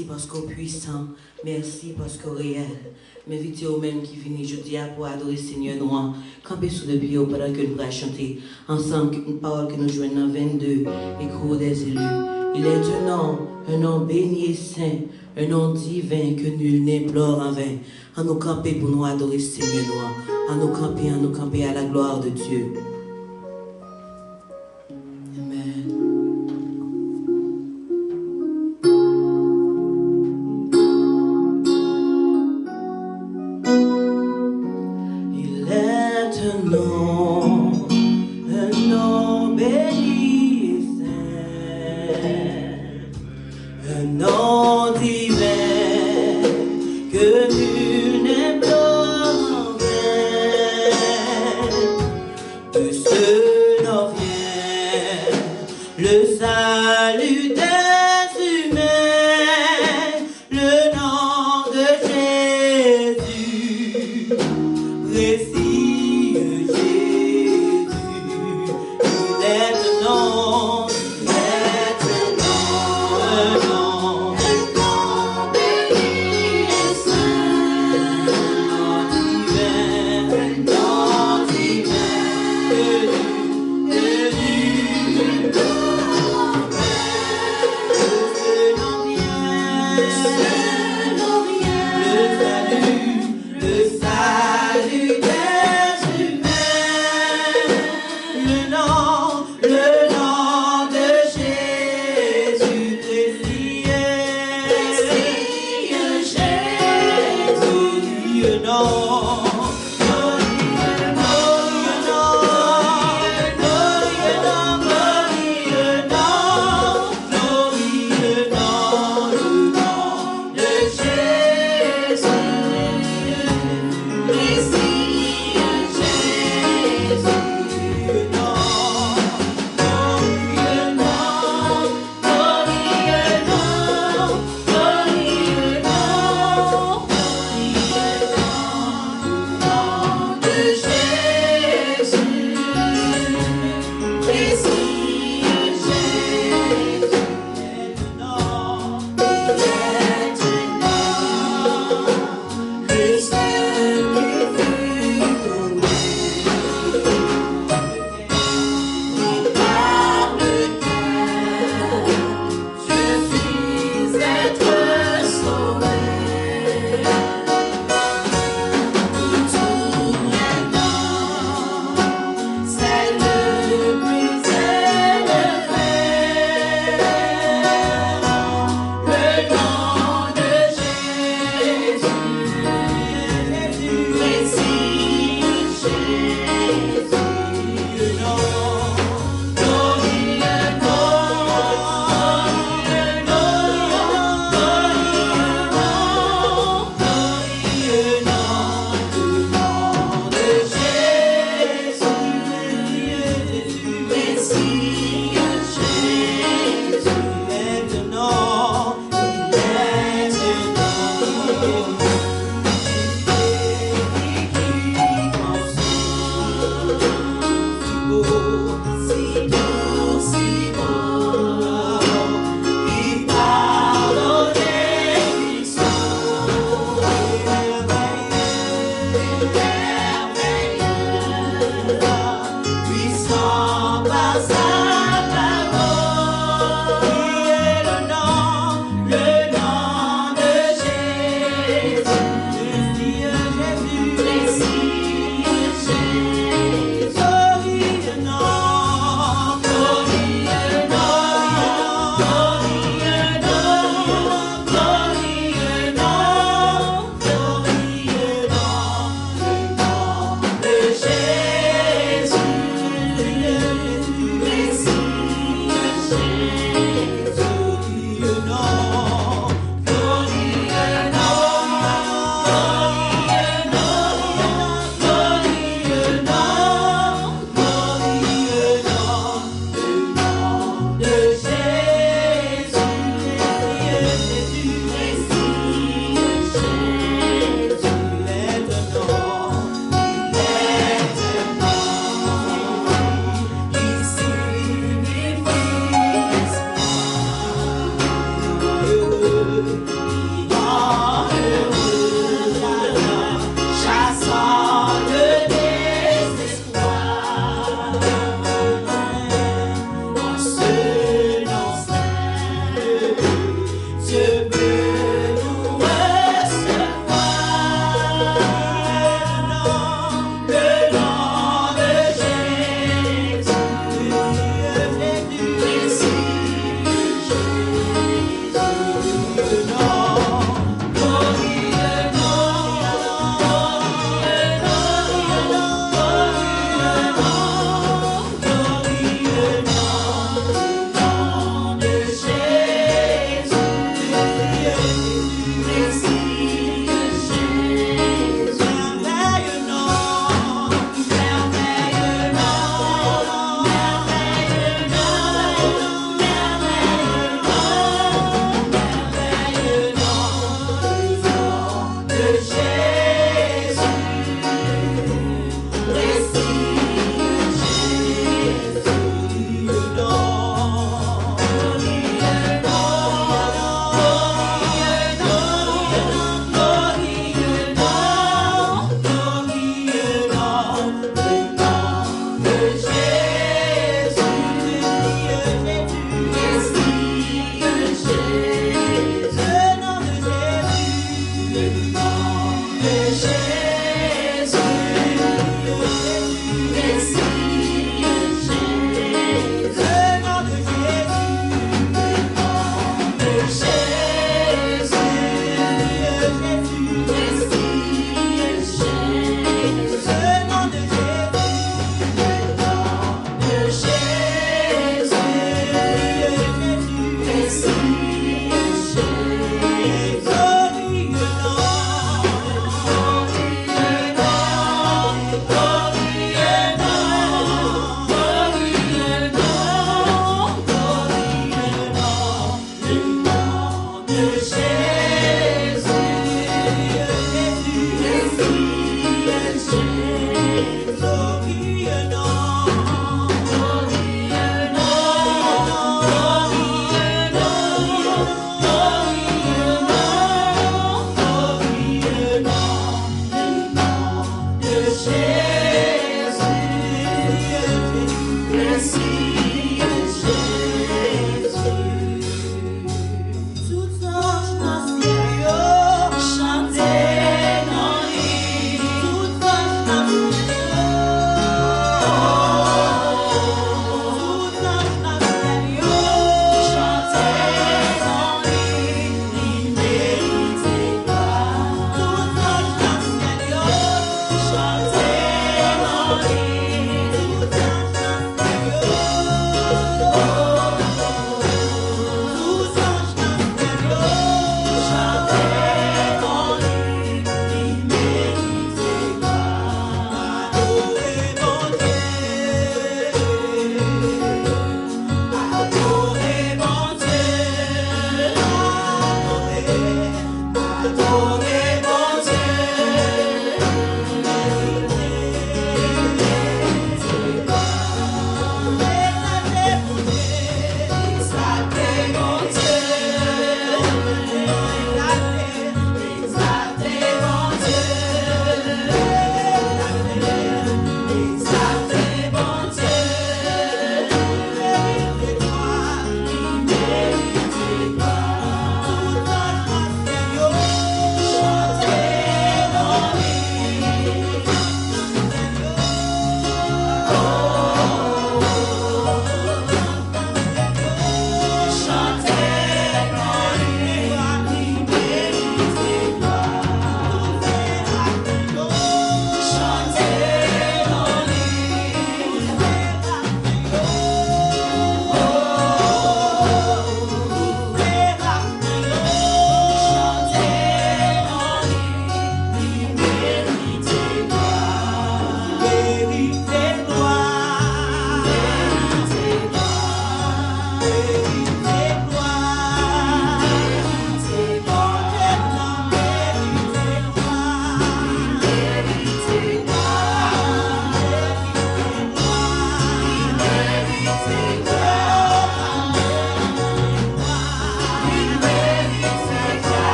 Merci parce qu'au puissant, merci parce qu'au réel. M'invitez au même qui finit jeudi pour adorer Seigneur Noir. Campez sous le pied pendant que nous pourrons chanter ensemble une parole que nous jouons dans 22, écho des élus. Il est un nom béni et saint, un nom divin que nul n'implore en vain. En nous camper pour nous adorer Seigneur Noir. En nous camper à la gloire de Dieu. Un nom béni et saint, un nom divin que nul n'implore en vain. De ce nom vient le salut des humains, le nom de Jésus, précieux.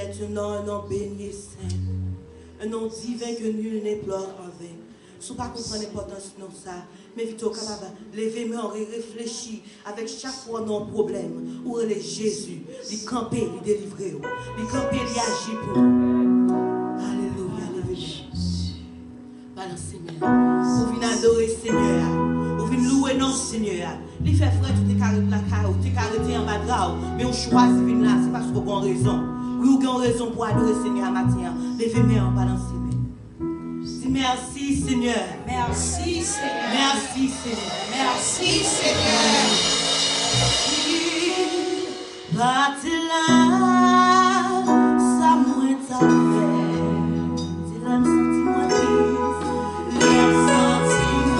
est un nom béni et saint. Un nom divin que nul n'éplore en vain. Si vous ne comprenez pas l'importance de ça, mais vite au capable, levez-moi et réfléchis avec chaque fois nos problèmes. Où est Jésus? Il camper, il délivrer. Il camper, il agit pour. Alléluia, levez-moi. Balancez-moi. Vous venez adorer Seigneur. Vous venez louer non Seigneur. Il fait frère, tout est carré de la carrière, tout est carré en bas de là. Mais on choisit de venir là, c'est parce qu'on a raison. Oui, on a raison pour adorer Seigneur à matin. Levez-moi en balancez-moi. Merci Seigneur. Merci Seigneur. Merci Seigneur. Merci Seigneur. Là, ça m'a fait. C'est là me senti moi triste. L'air senti moi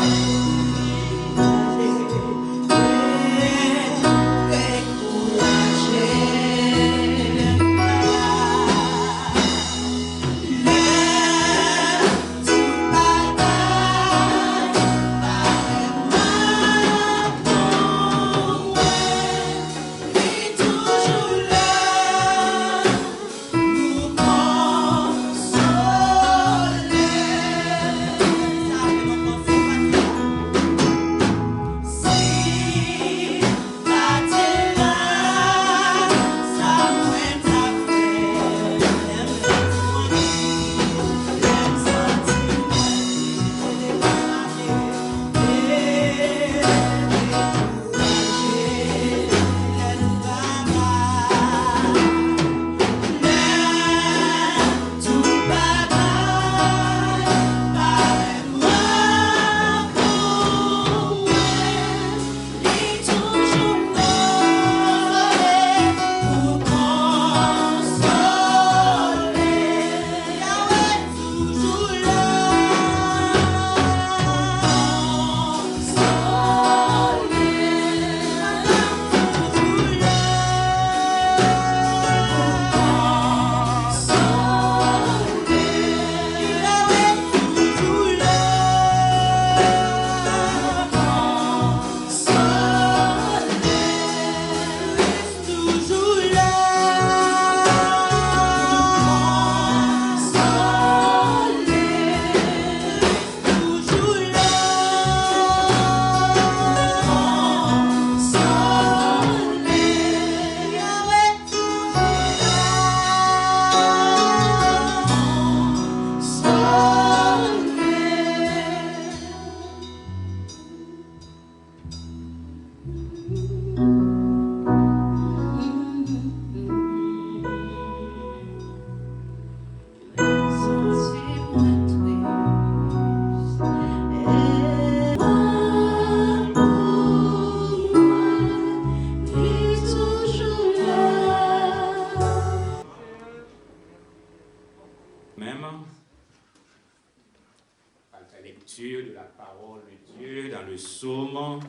de la parole de Dieu dans le psaume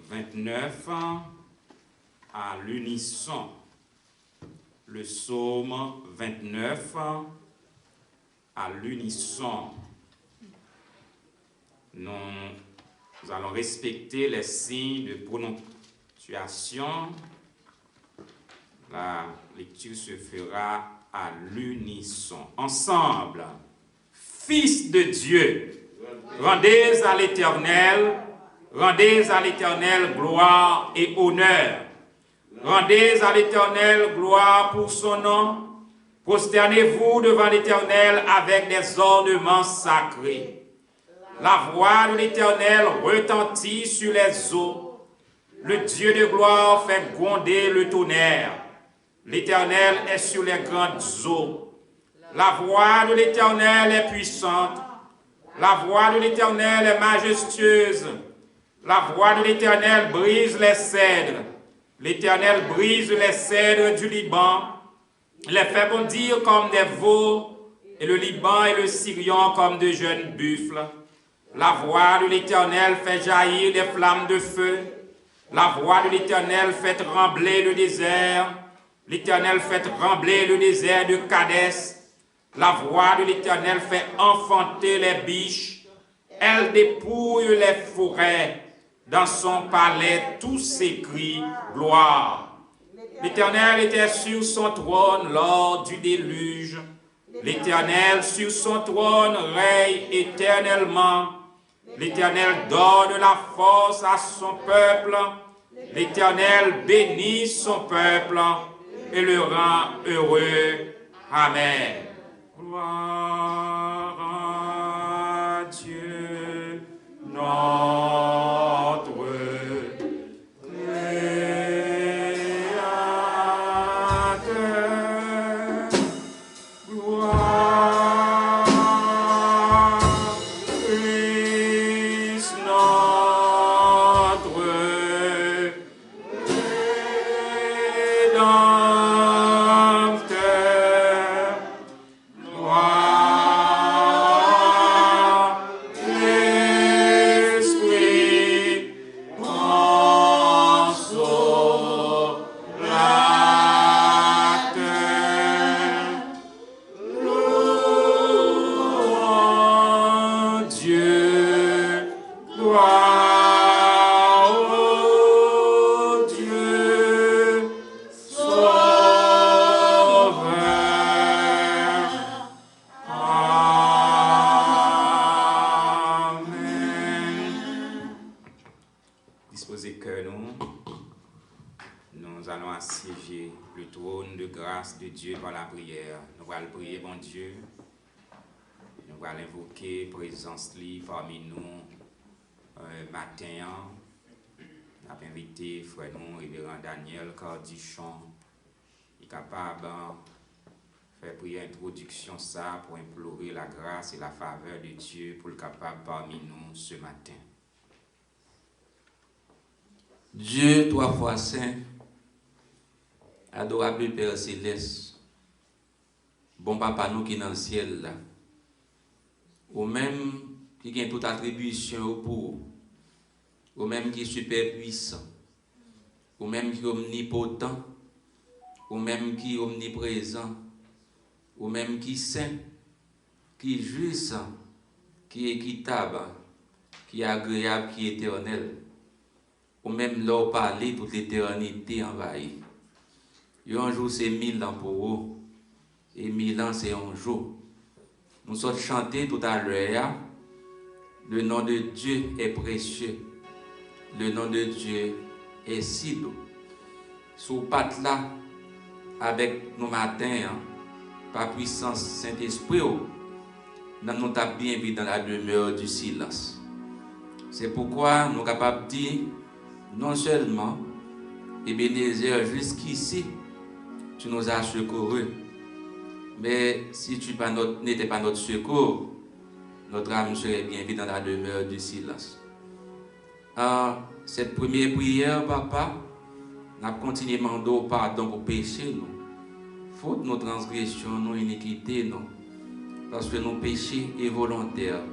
29 à l'unisson. Le psaume 29 à l'unisson. Nous allons respecter les signes de prononciation. La lecture se fera à l'unisson. Ensemble. Fils de Dieu, rendez à l'Éternel gloire et honneur. Rendez à l'Éternel gloire pour son nom. Prosternez-vous devant l'Éternel avec des ornements sacrés. La voix de l'Éternel retentit sur les eaux. Le Dieu de gloire fait gronder le tonnerre. L'Éternel est sur les grandes eaux. La voix de l'Éternel est puissante. La voix de l'Éternel est majestueuse. La voix de l'Éternel brise les cèdres. L'Éternel brise les cèdres du Liban. Il les fait bondir comme des veaux, et le Liban et le Sirion comme de jeunes buffles. La voix de l'Éternel fait jaillir des flammes de feu. La voix de l'Éternel fait trembler le désert. L'Éternel fait trembler le désert de Kadès. La voix de l'Éternel fait enfanter les biches. Elle dépouille les forêts. Dans son palais, tous s'écrient gloire. L'Éternel était sur son trône lors du déluge. L'Éternel sur son trône règne éternellement. L'Éternel donne la force à son peuple. L'Éternel bénit son peuple et le rend heureux. Amen. Gloire à Dieu, notre Créateur. Gloire à Christ, notre Rédempteur. Gloire à l'Esprit consolateur. Louons Dieu, gloire au Dieu sauveur. Amen. Disposez que nous allons assiéger le trône de grâce de Dieu par la prière. Nous allons prier, bon Dieu. Nous allons invoquer présence libre parmi nous matin. Nous avons invité frère nous, révérend Daniel Cardichon. Il est capable de faire prier introduction ça pour implorer la grâce et la faveur de Dieu pour le capable parmi nous ce matin. Dieu, trois fois saint, adorable Père céleste, bon papa nous qui est dans le ciel là, ou même qui a toute attribution pour, ou même qui est super puissant, ou même qui est omnipotent, ou même qui est omniprésent, ou même qui est saint, qui est juste, qui est équitable, qui est agréable, qui est éternel. Ou même leur parler toute l'éternité envahie. Un jour c'est 1000 ans pour vous, et 1000 ans c'est un jour. Nous sommes chantés tout à l'heure, le nom de Dieu est précieux, le nom de Dieu est si doux. Sous patte là, avec nos matins, par puissance Saint-Esprit, nous avons bien vu dans la demeure du silence. C'est pourquoi nous sommes capables de dire, non seulement, Ebenezer, jusqu'ici, tu nous as secourus, mais si tu n'étais pas notre secours, notre âme serait bien vite dans la demeure du silence. Cette première prière, papa, nous avons continué à demander pardon pour pécher, nous. Faute nos transgressions, nos iniquités, nous. Parce que nos péchés sont volontaires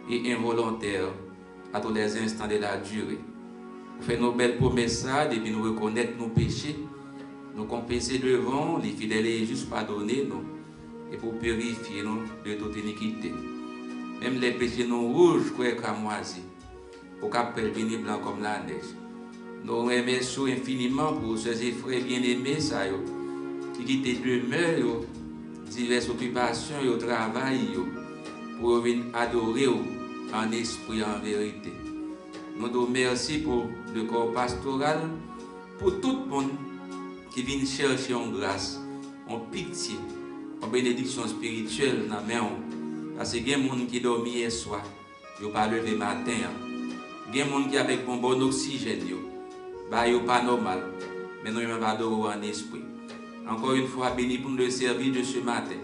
et involontaires à tous les instants de la durée. Nous faisons nos belles promesses et puis nous reconnaître nos péchés, nous confesser devant les fidèles et juste pardonner nous et pour purifier nous de toute iniquité. Même les péchés nous rouges, quoi cramoisis, au cap venir blanc comme la neige. Nous remercions infiniment pour ces frères bien-aimés qui quittent demeure, diverses occupations et au travail pour venir adorer en esprit et en vérité. Nous nous remercions pour le corps pastoral, pour tout le monde qui vient chercher en grâce, en pitié, en bénédiction spirituelle dans la main. Parce qu'il y a des gens qui dorment hier soir, ils ne pas levé matin. Il y a des gens qui avec un bon oxygène, ils ne pas normal, mais nous ne pas adorer en esprit. Encore une fois, béni pour nous servir de ce matin.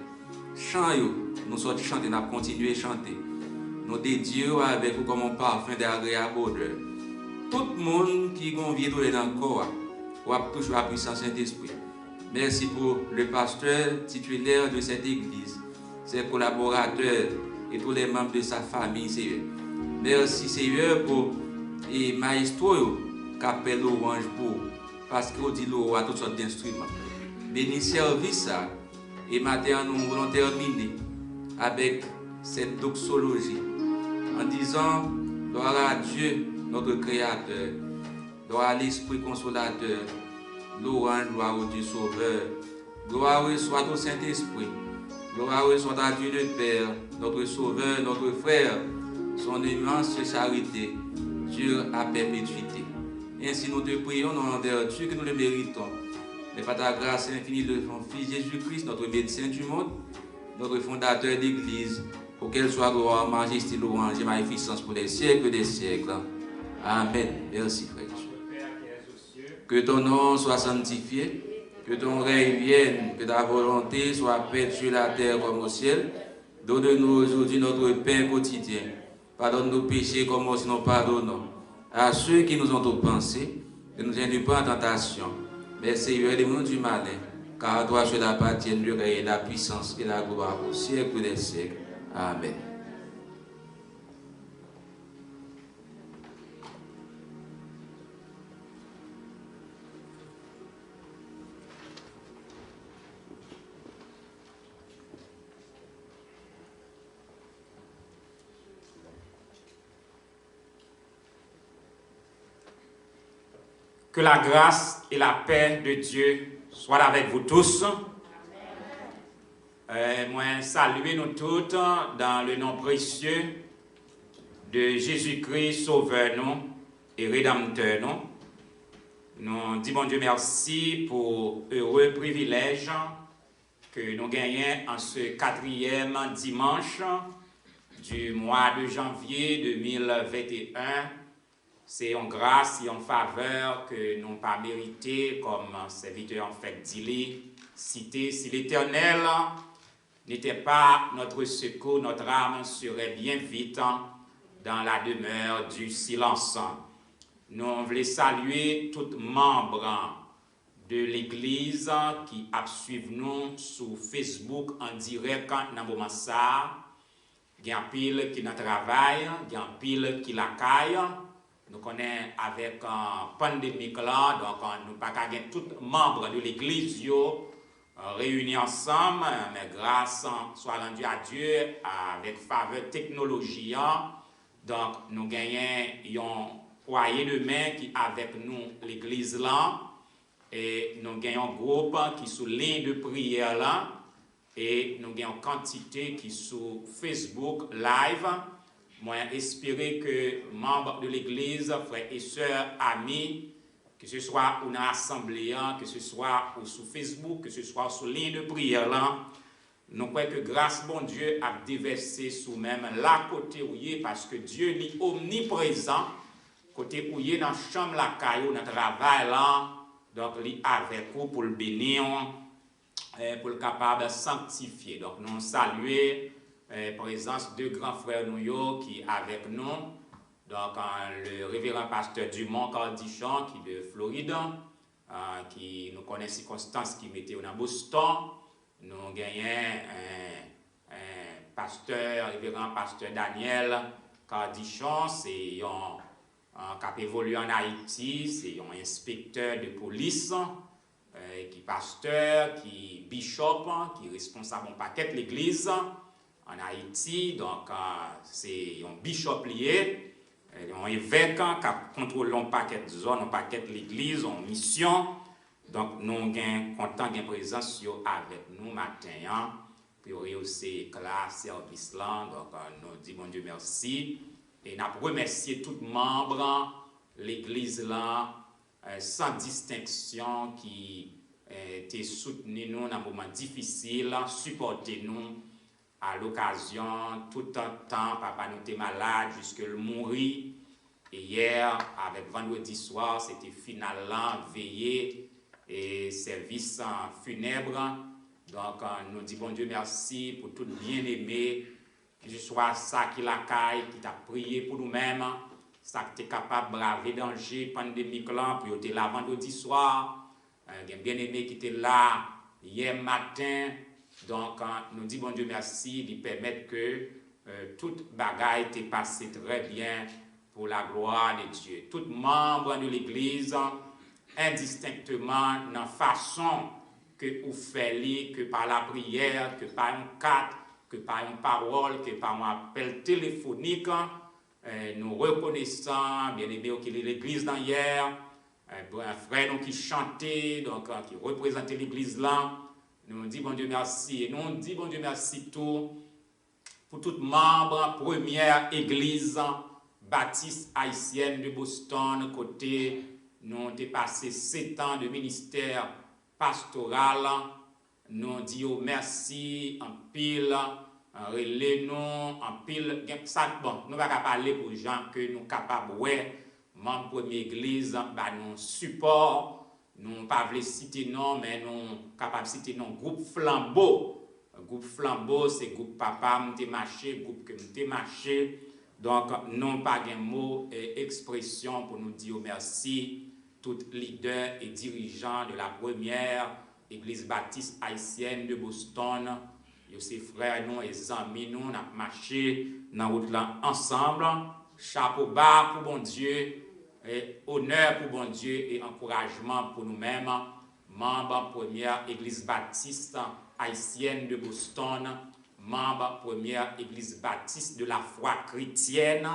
Chant, nous sommes chantés, nous avons continué à chanter. Nous dédions avec vous comme un parfum d'agréable odeur. Tout le monde qui convie dans le corps, ou a toujours la puissance Saint-Esprit. Merci pour le pasteur titulaire de cette église, ses collaborateurs et tous les membres de sa famille, Seigneur. Merci, Seigneur, pour les maestros qui appellent l'orange pour, parce qu'on dit l'eau à toutes sortes d'instruments. Béni service et maintenant nous voulons terminer avec cette doxologie en disant gloire à Dieu notre Créateur, gloire à l'Esprit consolateur, louange, gloire au Dieu Sauveur. Gloire soit au Saint-Esprit. Gloire soit à Dieu le Père, notre Sauveur, notre frère, son immense charité, Dieu à perpétuité. Ainsi nous te prions dans vertu que nous le méritons. Mais par ta grâce infinie de ton Fils Jésus-Christ, notre médecin du monde, notre fondateur d'Église, pour qu'elle soit gloire, majesté, louange et magnificence pour les siècles des siècles. Amen. Merci, frère. Que ton nom soit sanctifié, que ton règne vienne, que ta volonté soit faite sur la terre comme au ciel. Donne-nous aujourd'hui notre pain quotidien. Pardonne nos péchés comme aussi nous pardonnons à ceux qui nous ont offensés. Ne nous induis pas en tentation, mais Seigneur, délivre-nous du malin, car à toi seul appartiennent le règne, la puissance et la gloire au siècle des siècles. Amen. Que la grâce et la paix de Dieu soient avec vous tous. Moi, saluez nous toutes dans le nom précieux de Jésus-Christ, Sauveur nous et Rédempteur nous. Nous disons bon Dieu merci pour heureux privilège que nous gagnons en ce 4e dimanche du mois de janvier 2021. C'est une grâce et une faveur que nous n'avons pas mérité comme serviteur en fait d'Ili. Cité, si l'Éternel n'était pas notre secours, notre âme serait bien vite dans la demeure du silence. Nous voulons saluer tous les membres de l'Église qui suivent nous sur Facebook en direct dans le moment ça. Il y a un pile qui nous travaille, il y a un pile qui l'accueille. Nous connaissons avec la pandémie là, donc nous pas qu'à tous les membres de l'Église réunis ensemble, mais grâce soit rendue à Dieu avec faveur technologie. Donc nous gagnons un foyer de main qui avec nous l'Église là, et nous gagnons un groupe qui sous ligne de prière là, et nous gagnons quantité qui sur Facebook live. Moi, espérer que membres de l'Église, frères et sœurs, amis, que ce soit une assemblée, que ce soit sur Facebook, que ce soit sur ligne de prière, là, nous croyons que grâce, bon Dieu, a déversé sous même la côté où il est, parce que Dieu est omniprésent, côté où il est dans la chambre, la caillou, dans le travail, là, donc il est avec vous pour le bénir, pour le capable de sanctifier. Donc, nous saluons. Présence de grands frères nous qui avec nous, donc le révérend pasteur Dumont Cardichon qui est de Floride, qui nous connaît circonstances qui mettait dans Boston. Nous gagnons un révérend pasteur Daniel Cardichon, c'est un qui évolue en Haïti, c'est un inspecteur de police, qui pasteur, qui bishop, qui est responsable d'un paquet de l'église en Haïti, donc c'est un bishop lié, un évêque qui contrôle un paquet de zones, un paquet de l'église, en mission. Donc nous sommes contents de présence avec nous matin pour réussir classe service là. Donc nous disons bon Dieu merci et nous remercier tous les membres de l'église là sans distinction qui étaient soutenus nous dans un moment difficile, supporté nous. À l'occasion, tout un temps, papa nous était malade jusqu'à le mourir. Et hier, avec vendredi soir, c'était finalement veillée et service funèbre. Donc, nous disons bon Dieu merci pour tout bien-aimé, que ce soit ça qui l'accueille, qui t'a prié pour nous-mêmes, ça qui est capable de braver danger pandémique là, puis était là vendredi soir. Il y a un bien-aimé qui était là hier matin. Donc, nous disons bon Dieu merci de permettre que toute bagaille t'est passée très bien pour la gloire de Dieu. Tout membre de l'Église, indistinctement, dans la façon que vous faites, que par la prière, que par un cadre, que par une parole, que par un appel téléphonique, nous reconnaissons, bien aimé, qu'il est l'Église d'hier, un frère qui chantait, donc qui représentait l'église là. Nous disons bon Dieu merci. Et nous disons bon Dieu merci tout pour tout membre première église baptiste haïtienne de Boston, côté nous avons passé 7 ans de ministère pastoral. Nous disons merci en pile, en relais nous, en pile. Ça, bon, nous ne pouvons pas parler pour les gens que nous sommes capables, ouais, membre première église, bah, nous support, nous ne pas citer non, mais nous sommes capables de citer non, groupe Flambeau. Groupe Flambeau, c'est groupe papa, m'te marché, groupe que m'te marché. Donc, non pas de mots et expressions pour nous dire merci, tous leaders et dirigeants de la première église baptiste haïtienne de Boston. Ces frères, nous et amis, nous, on a marché dans la route là ensemble. Chapeau bas pour bon Dieu, et honneur pour bon Dieu et encouragement pour nous-mêmes, membres première église baptiste haïtienne de Boston, membre première église baptiste de la foi chrétienne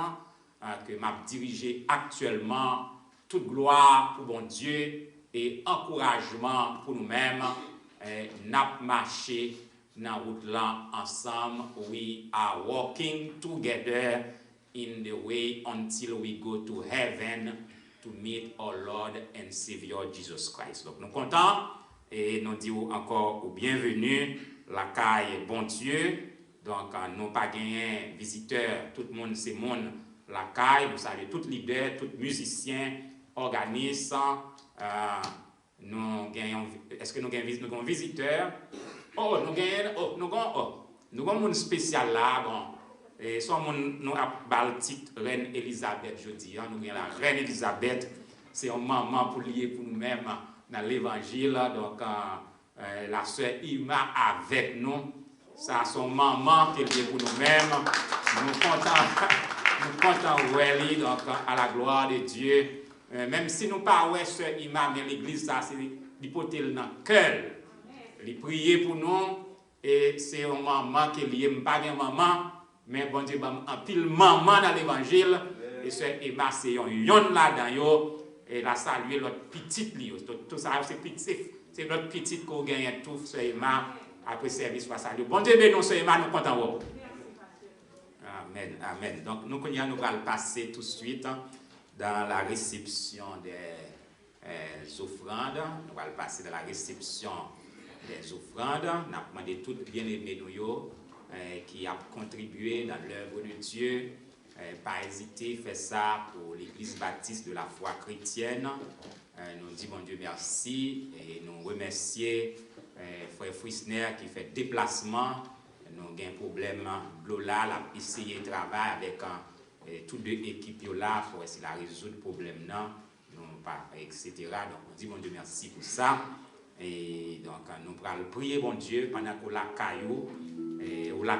que m'a dirigé actuellement. Toute gloire pour bon Dieu et encouragement pour nous-mêmes. N'a marché dans la route là ensemble. We are walking together in the way until we go to heaven to meet our Lord and Savior Jesus Christ. Donc nous contents et nous disons encore bienvenue. La caille bon Dieu, donc nous pas gagné visiteurs, tout le monde c'est monde la caille, nous saluons tous les leaders, tous les musiciens, organismes, nous gagnons, est-ce que nous gagnons visiteurs? Oh, nous avons un spécial là, bon, et soit nous avons le titre Reine Elisabeth, je dis, nous gagnons la Reine Elisabeth, c'est un moment pour lier pour nous-mêmes dans l'évangile, donc la sœur Ima avec nous, ça son maman qui est pour nous-mêmes. Nous comptons ouais, donc à la gloire de Dieu. Même si nous pas ouais sœur Ima, mais l'église ça c'est l'hypothèse dans le cœur. Il prier pour nous et c'est un maman qui est lié, pas une maman, mais bon Dieu en pile maman dans l'évangile et sœur Ima c'est yon là dedans et la saluer notre petite li. Tout ça c'est petit. C'est notre petite qu'on gagne tout, Sœur Emma, après service, soit salut. Bon Dieu, bénis Sœur Emma, nous comptons. Amen, amen. Donc, nous allons passer tout de suite dans la réception des offrandes. Nous allons passer dans la réception des offrandes. Nous avons demandé tout bien-aimés nous qui a contribué dans l'œuvre de Dieu. Pas hésiter, faire ça pour l'Église baptiste de la foi chrétienne. Nous disons bon Dieu merci et nous remercions frère Frisner qui fait déplacement. Nous avons un problème Lola, a essayé de travailler avec toutes deux équipes là pour essayer de résoudre le problème là, etc. Donc on dit bon Dieu merci pour ça. Et donc nous allons prier bon Dieu pendant que la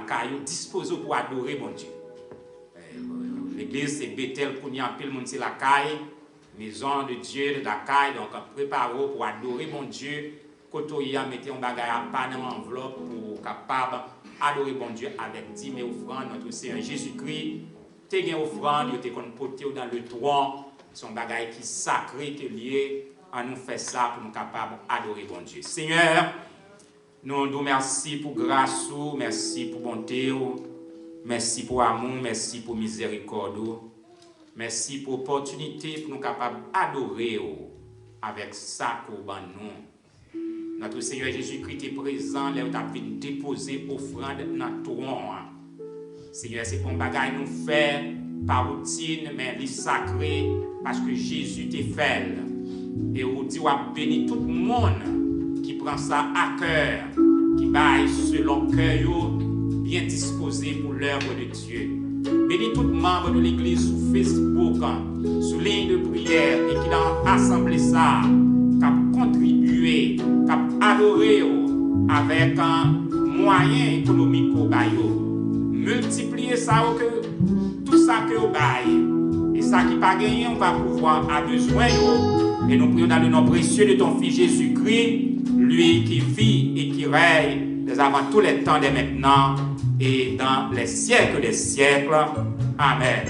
caillou dispose pour adorer bon Dieu. L'église c'est Bethel, qu'on y a pile monde c'est la caille. Maison de Dieu, de la caille, donc préparez-vous pour adorer mon Dieu. Quand on y a mis un bagage à pas dans l'enveloppe pour capable adorer mon Dieu avec 10 000 offrandes. Notre Seigneur Jésus-Christ, tu as une offrande, tu as porté dans le tronc. Son bagage qui est sacré, qui est lié à nous faire ça pour nous capables d'adorer mon Dieu. Seigneur, nous nous remercions pour grâce, merci pour bonté, merci pour amour, merci pour miséricorde. Merci pour l'opportunité pour nous capables d'adorer avec ça qu'on ban nous. Notre Seigneur Jésus-Christ est présent, là où tu as déposé offrande dans le tronc. Seigneur, c'est pour un bagage nous faire par routine, mais il est sacré parce que Jésus t'est fait. Et on dit, on a béni tout le monde qui prend ça à cœur, qui baille selon cœur bien disposé pour l'œuvre de Dieu. Bénis tout membre de l'église sur Facebook, sur ligne de prière et qui dans l'assemblée ça, qui a contribué, qui a adoré avec un moyen économique au bail. Multiplier ça que tout ça que au bail. Et ça qui pas gagné, on va pouvoir à besoin. Et nous prions dans le nom précieux de ton Fils Jésus-Christ, lui qui vit et qui règne dès avant tous les temps dès maintenant et dans les siècles des siècles. Amen.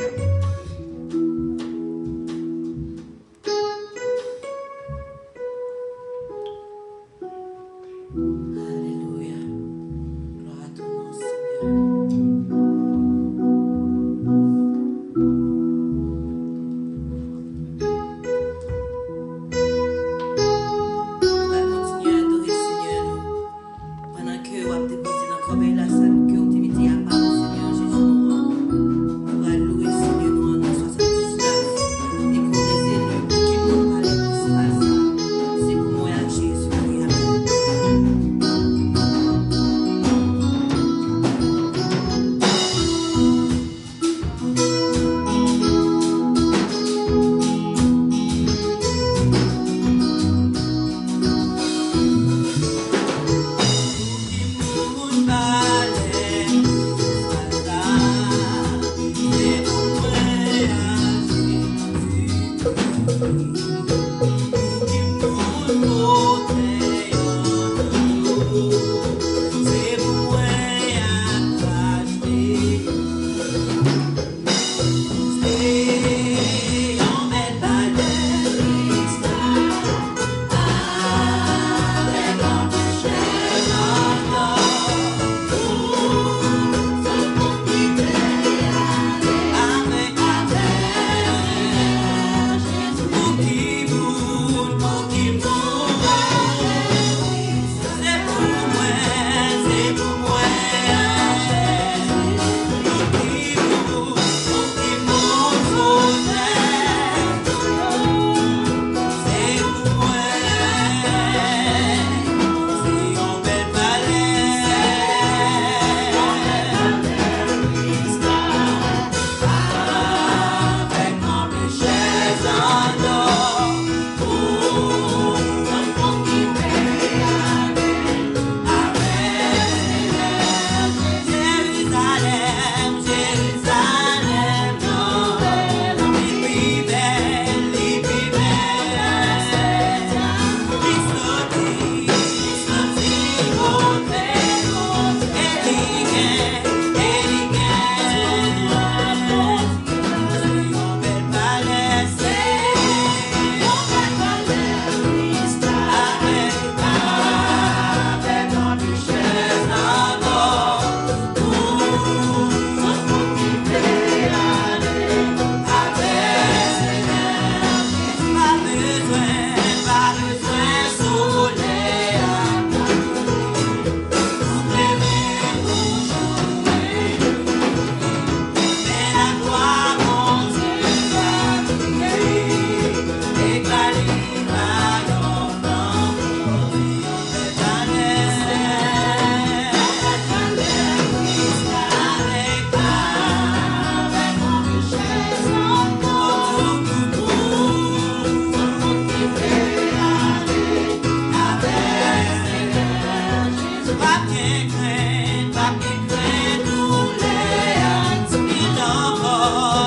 Amen.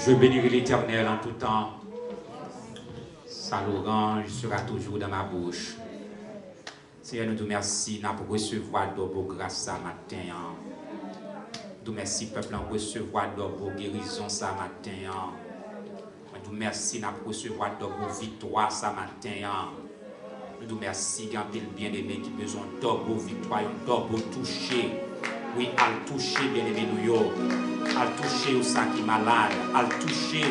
Je bénirai l'Éternel en tout temps. Sa louange sera toujours dans ma bouche. Seigneur, nous te remercions pour recevoir de vos grâces ce matin. Nous merci peuple pour recevoir de vos guérisons ce matin. Nous te remercions pour recevoir de vos victoires ce matin. Nous te remercions pour bien-aimé qui a besoin de vos victoires, de vos toucher. Oui, à toucher bien-aimé nous, à toucher au ça qui est malade, à toucher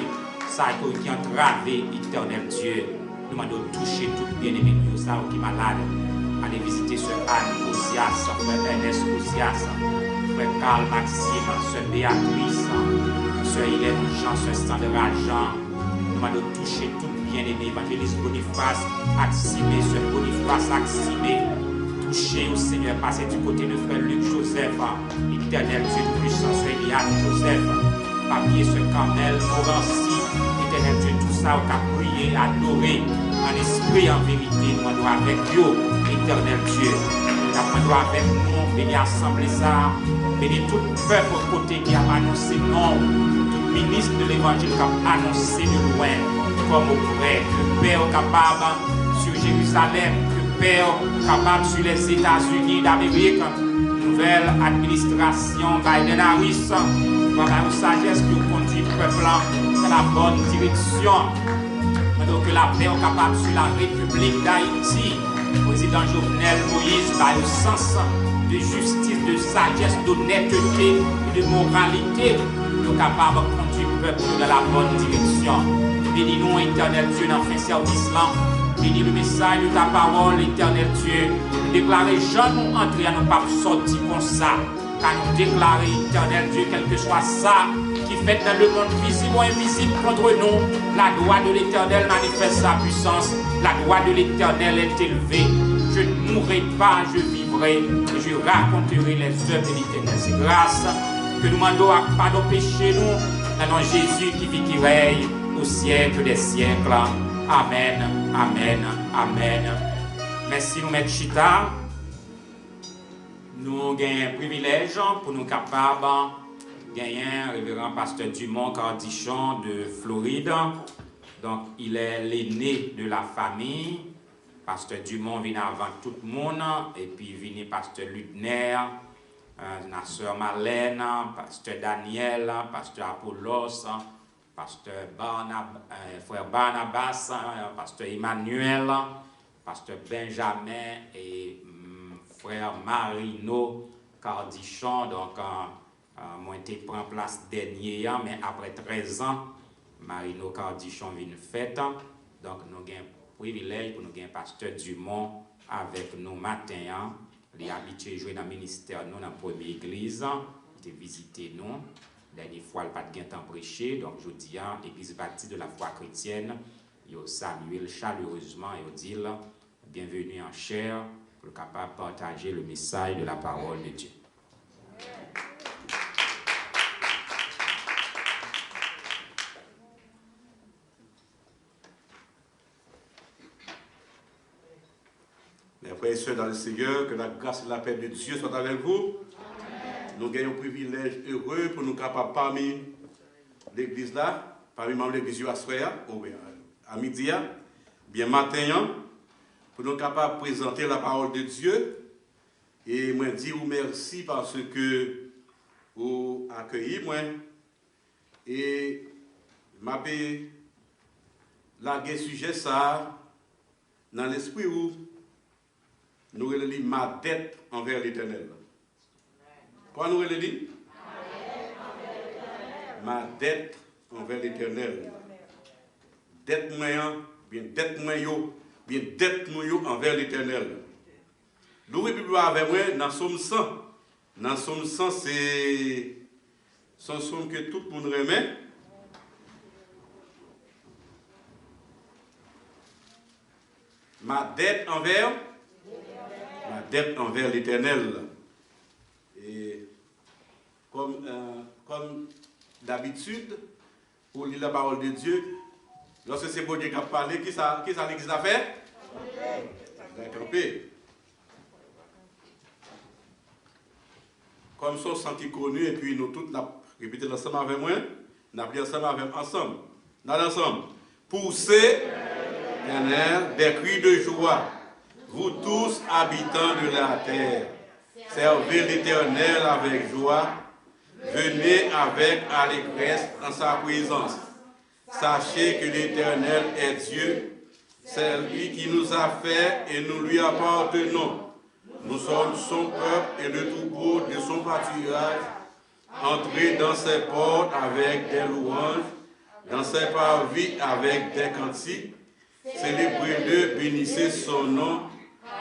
ça qui est entravé, éternel Dieu. Nous demandons de toucher tout bien-aimé nous, ça qui est malade. Allez visiter ce Anne Osias, frère Ernest Osias, frère Carl Maxime, sœur Béatrice, sœur Hélène Jean, sœur Sandra Jean. Nous demandons de toucher tout bien-aimé, évangéliste Boniface, Aximé, sœur Boniface, Aximé. Toucher au Seigneur, passer du côté de frère Luc Joseph, éternel Dieu de puissance, Eliane Joseph, papier ce Carmel, Morancy, éternel Dieu, tout ça, on a prié, adoré, en esprit, en vérité, nous devons avec Dieu, éternel Dieu. Nous devons avec nous, béni assemblée ça, béni tout peuple au côté qui a annoncé non, tout ministre de l'évangile qui a annoncé de loin, comme auprès, que Père capable sur Jérusalem, Père capable sur les États-Unis d'Amérique, nouvelle administration Biden-Harris, par la sagesse pour conduire le peuple dans la bonne direction. Donc que la paix est capable sur la République d'Haïti, président Jovenel Moïse, par le sens de justice, de sagesse, d'honnêteté et de moralité, nous capable de conduire le peuple dans la bonne direction. Bénis-nous, éternel Dieu, dans le service là. Bénis le message de ta parole, éternel Dieu. Déclarer, Jean, nous entrer à nous pas sortir comme ça. Car nous déclarer, éternel Dieu, quel que soit ça qui fait dans le monde visible ou invisible contre nous, la loi de l'éternel manifeste sa puissance. La loi de l'éternel est élevée. Je ne mourrai pas, je vivrai et je raconterai les œuvres de l'éternel. C'est grâce que nous demandons à pardon péché nous, dans nom Jésus qui vit, qui règne au siècle des siècles. Amen, amen, amen. Merci nous mettre Chita. Nous avons un privilège pour nous capables de gagner un révérend pasteur Dumont Cardichon de Floride. Donc il est l'aîné de la famille. Pasteur Dumont vient avant tout le monde. Et puis vient pasteur Ludner, la sœur Marlène, pasteur Daniel, pasteur Apollos, pasteur frère Barnabas, pasteur Emmanuel, pasteur Benjamin et frère Marino Cardichon. Donc, moi, je prends place dernier, mais après 13 ans, Marino Cardichon vient fête. Donc, nous avons un privilège pour nous gagner pasteur Dumont avec nous matin. Il est habitué à jouer dans le ministère, nous, dans la première église. Il a visité nous. Dernière fois, il n'a pas de temps prêcher. Donc, je dis, l'église baptiste de la foi chrétienne, il a salué chaleureusement et il dit, bienvenue en chair, pour être capable de partager le message de la parole de Dieu. Mes frères et sœurs dans le Seigneur, que la grâce et la paix de Dieu soient avec vous. Nous gagnons un privilège heureux pour nous capables parmi l'église là, parmi membres de l'église à midi, bien matin, pour nous capables de présenter la parole de Dieu. Et moi dire merci parce que vous accueillez moi. Et m'a lagué sujet ça dans l'esprit où nous relisons ma dette envers l'Éternel. Quoi nous relisons? Ma dette envers l'Éternel. Dette moyen, bien dette moyen, bien dette nous envers l'Éternel. Nous répétons avec moi dans Somme 100. Dans Somme 100, c'est son somme que tout le monde remet. Ma dette envers l'Éternel. Et comme d'habitude, pour lire la parole de Dieu, lorsque c'est bon Dieu qui a parlé, qui ça l'église a fait? Campé. Comme ça, senti connu, et puis nous tous la répété ensemble avec moi. Nous appelons ensemble. Dans l'ensemble. Poussez, Éternel, des cris de joie. Vous tous, habitants de la terre, servez l'Éternel avec joie. Venez avec allégresse en sa présence. Sachez que l'Éternel est Dieu. C'est lui qui nous a fait et nous lui appartenons. Nous sommes son peuple et le troupeau de son pâturage. Entrez dans ses portes avec des louanges, dans ses parvis avec des cantiques. Célébrez-le, bénissez son nom,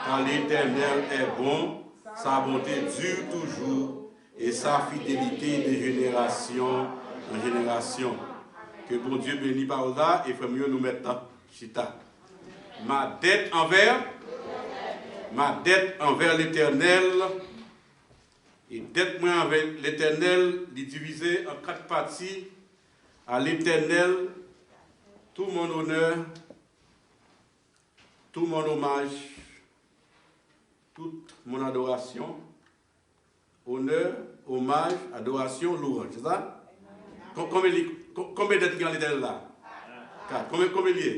car l'Éternel est bon, sa bonté dure toujours et sa fidélité de génération en génération. Que bon Dieu bénisse par là et fait mieux nous mettre dans chita. Ma dette envers l'Éternel, et dette moi envers l'Éternel, est divisée en 4 parties. À l'Éternel, tout mon honneur, tout mon hommage, toute mon adoration, honneur, hommage, adoration, louange. C'est ça? Combien d'êtres il y a l'Éternel là? 4. Combien il y a?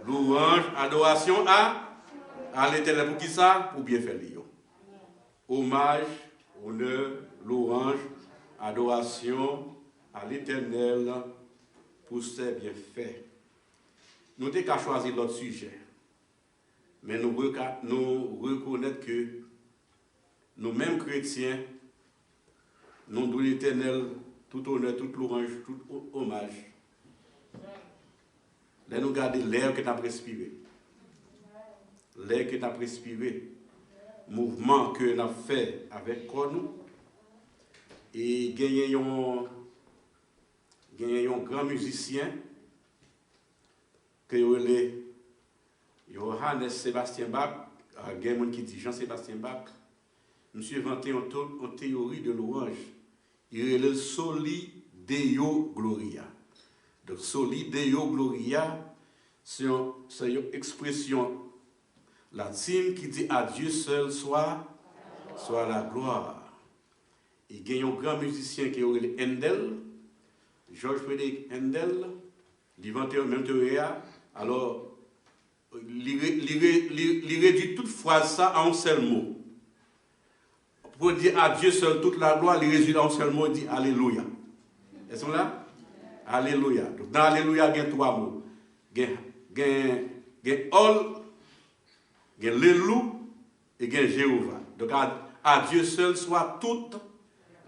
Louange, adoration à l'Éternel. Pour qui ça? Pour bien faire l'io. Hommage, honneur, louange, adoration à l'Éternel pour ses bienfaits. Nous n'avons qu'à choisir l'autre sujet. Mais nous reconnaissons que nous-mêmes chrétiens, nous donnons l'Éternel tout honneur, toute louange, tout hommage. Là, nous gardons l'air que nous avons respiré. L'air que nous avons respiré. Mouvement que nous avons fait avec nous. Et gagnons un grand musicien que est Johannes Sébastien Bach, il y a quelqu'un qui dit Jean-Sébastien Bach. Monsieur inventé une théorie de louange. Il est le Soli Deo Gloria. Donc, Soli Deo Gloria, c'est une expression latine qui dit à Dieu seul soit la gloire. Il y a un grand musicien qui est Handel, Georges Frédéric Handel, il a inventé en même temps. Alors, il réduit toute phrase ça en un seul mot. Pour dire à Dieu seul toute la gloire, il réduit en un seul mot, il dit Alléluia. Est-ce que là? Alléluia. Donc, dans Alléluia, il y a 3 mots. Il y a All, il y a Lelou et il y a Jéhovah. Donc, à Dieu seul soit toute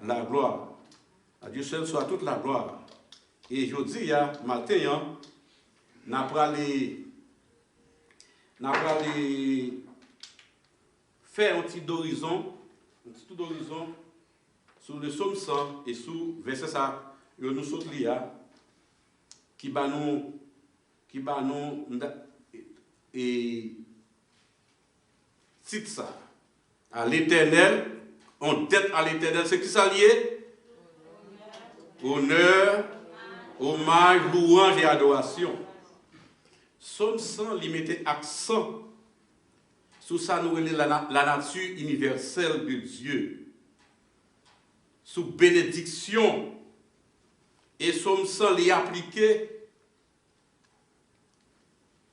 la gloire. À Dieu seul soit toute la gloire. Et je dis, matin, nous allons faire un petit d'horizon sur le psaume 100 et sur verset ça, nous sommes liés, qui va nous et cite ça. À l'Éternel, on dette à l'Éternel, c'est qui ça lié? Honneur, hommage, louange et adoration. Psaume 100, il mettait accent sur ça, nous la nature universelle de Dieu, sous bénédiction. Et Psaume 100 l'y appliqué,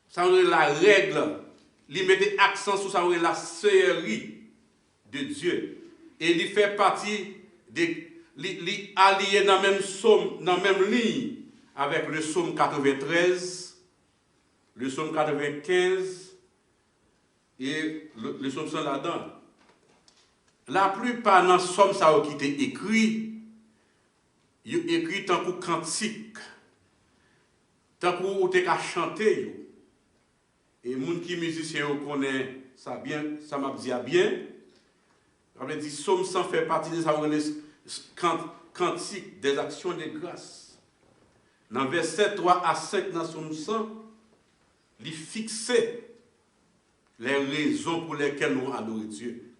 ça nous la règle, il mettait accent sur ça, la seigneurie de Dieu. Et il fait partie allié dans la même ligne avec le psaume 93, le psaume 95 et le psaume 100 là-dedans. La plupart dans psaume ça qui était écrit, il écrit tant que cantique, tant que tu as chanté. Et les gens qui musiciens connaissent ça bien, ça m'a dit bien. On dit psaume 100 fait partie de ça, cantique des actions de grâce. Dans verset 3 à 5 dans psaume 100, il fixait les raisons pour lesquelles nous adorons Dieu.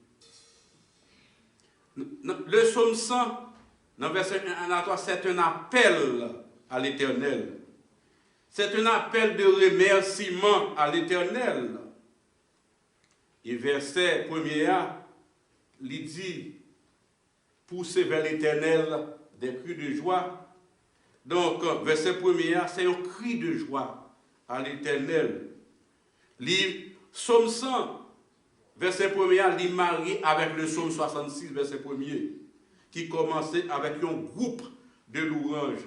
Le psaume 100, dans verset 1 à 3, c'est un appel à l'Éternel. C'est un appel de remerciement à l'Éternel. Et verset 1er, il dit, pousser vers l'Éternel des cris de joie. Donc, verset 1er, c'est un cri de joie à l'Éternel. Psaume 100, verset 1er, il marié avec le psaume 66, verset 1er, qui commençait avec un groupe de louanges.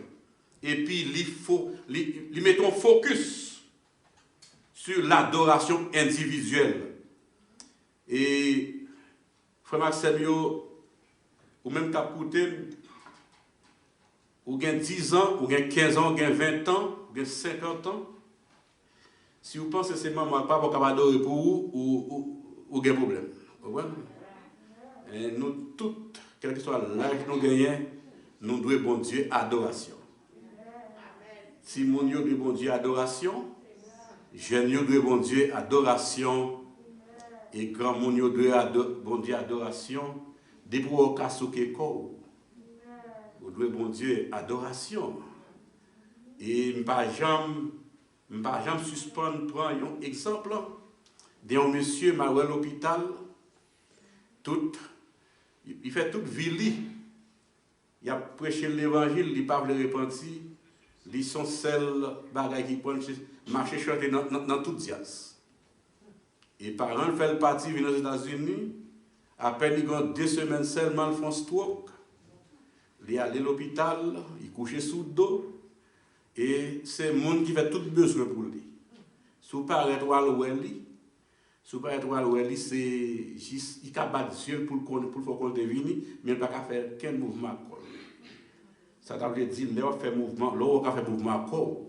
Et puis, il met un focus sur l'adoration individuelle. Et, frère Maxime, ou même Capouté, ou bien 10 ans, ou bien 15 ans, ou bien 20 ans, ou bien 50 ans, si vous pensez que c'est maman, pas pour adorer pour vous, ou bien problème. Et nous toutes, quel que soit l'âge que nous gagnons, nous devons bon Dieu adoration. Si mon Dieu de bon Dieu adoration, jeune de bon Dieu adoration, et grand mon Dieu de bon Dieu adoration, des pour au cas où vous devez bon Dieu adoration. Et je ne vais jamais suspendre, prendre un exemple d'un monsieur m'a à l'hôpital, il fait toute vie, il a prêché l'évangile, il n'a pas le repentir, ils sont seuls bagages qui prennent marcher chanter dans toute dias. Et parents fait le parti venir aux États-Unis, à peine ils ont 2 semaines seulement, ils font stroke. Il est allé à l'hôpital, il couché sous le dos, et c'est le monde qui fait tout besoin pour lui. Si vous parlez de lui, c'est juste, il a battu Dieu pour faire qu'on devienne, mais il n'a pas faire qu'un mouvement. Ça veut dire, là, on fait mouvement, là, on fait mouvement corps,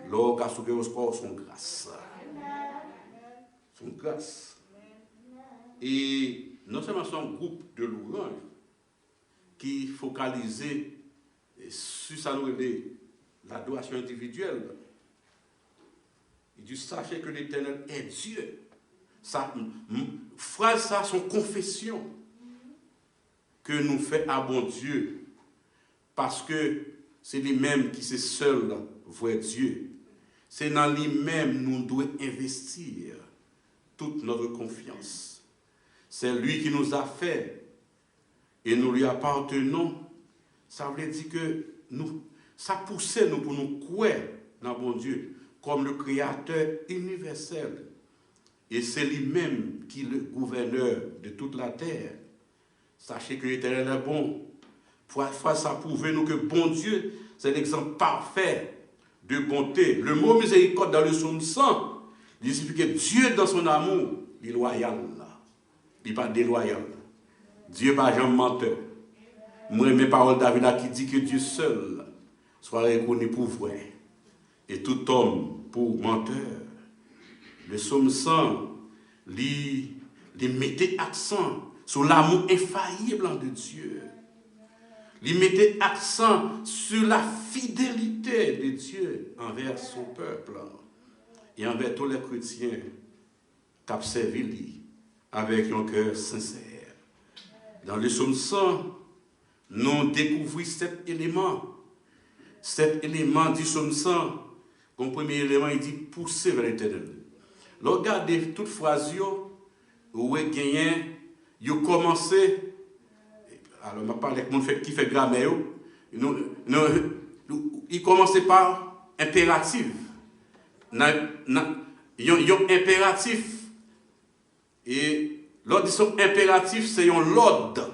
là, on a soulevé au corps son grâce. Son grâce. Et non seulement son groupe de louanges qui focalisait sur ça, l'adoration individuelle. Il dit, sachez que l'Éternel est Dieu. Ça, phrase ça, son confession que nous fait à bon Dieu. Parce que c'est lui-même qui c'est seul vrai Dieu. C'est dans lui-même nous devons investir toute notre confiance. C'est lui qui nous a fait et nous lui appartenons. Ça veut dire que ça pousse nous pour nous croire dans bon Dieu comme le Créateur universel. Et c'est lui-même qui est le gouverneur de toute la terre. Sachez que l'Éternel est bon. Pour ça prouver nous que bon Dieu, c'est l'exemple parfait de bonté. Le mot miséricorde dans le psaume 100, il signifie que Dieu dans son amour, il est loyal. Il n'est pas déloyal. Dieu n'est pas jamais menteur. Moi, mes paroles David qui dit que Dieu seul soit reconnu pour vrai. Et tout homme pour menteur. Le psaume 100, il mettait accent sur l'amour infaillible de Dieu. Il mettait accent sur la fidélité de Dieu envers son peuple et envers tous les chrétiens qui ont servi lui avec un cœur sincère. Dans le psaume 100, nous découvrons cet élément. Cet élément du psaume 100, comme premier élément, il dit pousser vers l'Éternel. Regardez toute phrase, où est gagné, il a commencé. Alors, je parle avec mon fait qui fait grammaire. Il commençait par impératif. Il y a un impératif. Et l'ordre de impératif, c'est un l'ordre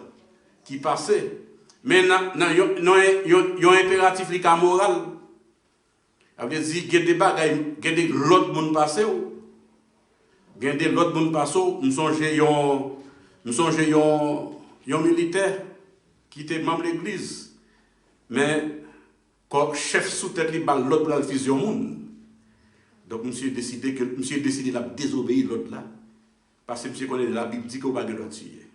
qui passait. Mais il y a un impératif qui est moral. Ça veut dire qu'il y a des bagages, il y a des l'autre monde passé. Il y a des l'autre monde passé. Nous songeons un militaire qui était membre de l'église. Mais quand chef sous tête, il bat l'autre pour la fusion monde. Donc, monsieur décidé de désobéir l'autre là. Parce que monsieur connaît la Bible dit qu'on va le tuer.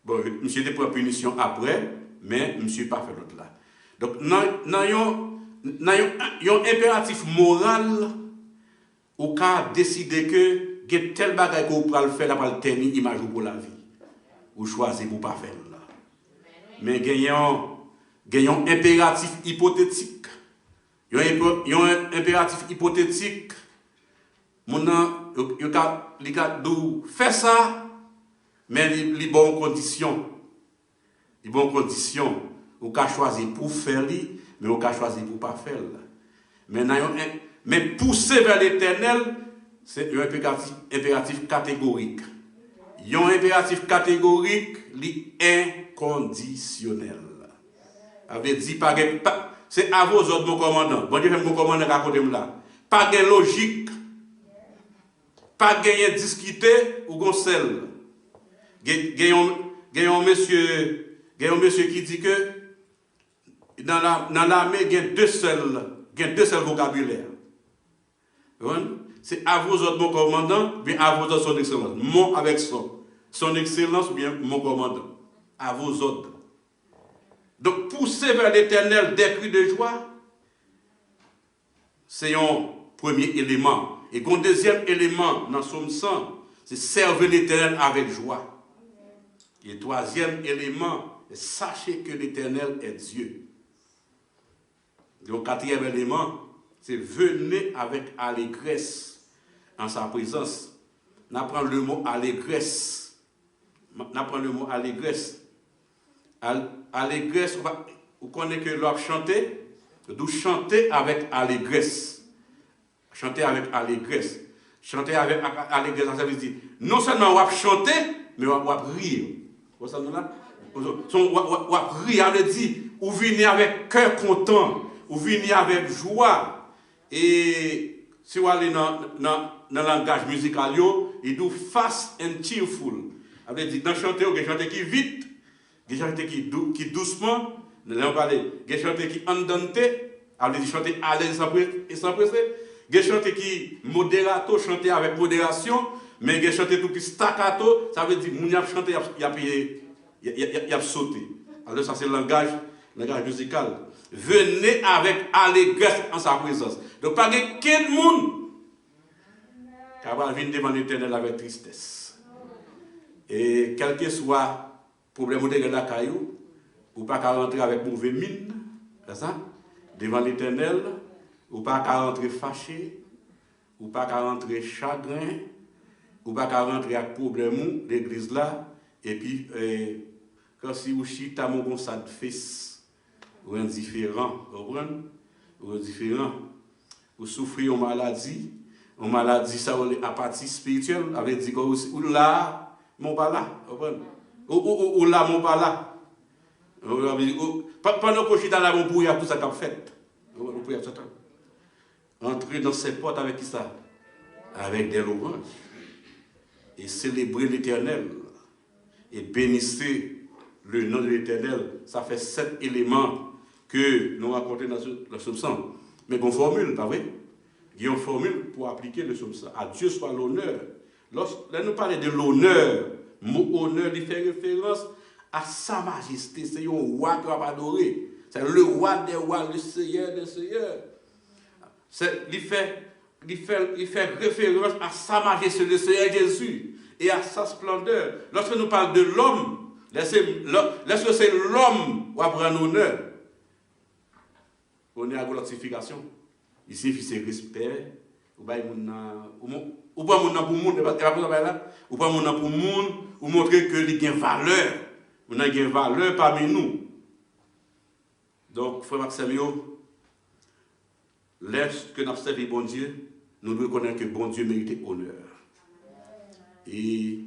Bon, monsieur était pour la punition après, mais monsieur n'a pas fait l'autre là. Donc, dans un impératif moral, au cas décider que il y a tel bagage qu'on peut le faire, là, pour le tenir, image pour la vie. Ou choisir pour ne pas faire là. Mais gagnant impératif hypothétique. Il y a un impératif hypothétique. Mon il a fait ça, mais il y a bonnes conditions. il y a bonne condition. Ou qu'à choisir pour faire, mais ou qu'à choisir pour pas faire. Mais pousser vers l'éternel, c'est un impératif catégorique. Il y a un impératif catégorique, inconditionnel. Avait dit, c'est à vos ordres, mon commandant. Bon Dieu, mon commandant, à côté de là. Pas de logique, pas de discuter ou gonçel. Il y a un monsieur qui dit que dans l'armée, il y a deux seuls vocabulaires. C'est à vos ordres, mon commandant, bien à vos ordres, son excellence. Mon avec son excellence, ou bien mon commandant. À vos ordres. Donc, pousser vers l'éternel des cris de joie, c'est un premier élément. Et un deuxième élément dans Somme 100, c'est servir l'éternel avec joie. Et troisième élément, sachez que l'éternel est Dieu. Le quatrième élément, c'est venez avec allégresse en sa présence. On apprend le mot allégresse. Allégresse, vous connaissez que l'on chanter, nous chanter avec allégresse. Chanter avec allégresse. Chanter avec allégresse, ça veut dire, non seulement on va chanter, mais on va rire. Vous savez là? On va rire, on veut dire, vous venez avec cœur content, vous venez avec joie. Et si vous allez dans le langage musical, il dit fast and cheerful. Ça veut dire, dans chanter, on va chanter qui vite. Des chanter qui doucement, là on parle, des chanter qui andante, avec chanter à l'aise et sans presser, des chanter qui modérato, chanter avec modération, mais des chanter tout qui staccato, ça veut dire moun y a chanté, y a sauté. Alors ça c'est le langage musical. Venez avec allégresse en sa présence. Donc pas quel monde qui va venir devant l'Éternel avec tristesse. Et quel que soit problème de la caillou, ou pas qu'à rentrer avec mauvais mine, c'est ça? Devant l'Éternel, ou pas qu'à rentrer fâché, ou pas qu'à rentrer chagrin, ou pas qu'à rentrer avec problème l'église là, et puis quand si vous chita mon bon ça de fils, ou indifférent, vous comprenez? Ou indifférent, ou souffrez une maladie ça a partie spirituelle, avec dit ou là, mon pas là, vous comprenez? Ou là, mon pas là. Pendant que je suis dans la mon pour tout ça qu'a fait. Entrer dans ces portes avec qui ça? Avec des louanges. Et célébrer l'Éternel. Et bénissez le nom de l'Éternel. Ça fait 7 éléments que nous racontons dans le Somme 100. Mais une formule, pas vrai? Il y a une formule pour appliquer le Somme 100. À Dieu soit l'honneur. Lorsque nous parlons de l'honneur, mot honneur, il fait référence à sa majesté. C'est un roi qui va adorer. C'est le roi des rois, le seigneur des seigneurs. Il fait référence à sa majesté, le Seigneur Jésus, et à sa splendeur. Lorsque nous parlons de l'homme, lorsque c'est l'homme qui va prendre honneur, on est à glorification. Ici, c'est respect. Ou pas mon nom pour monde, ou pas mon nom pour monde, ou montrer que il y a une valeur, on a une valeur parmi nous. Donc, frère Maxime, lorsque nous observons bon Dieu, nous devons connaître que bon Dieu mérite honneur. Et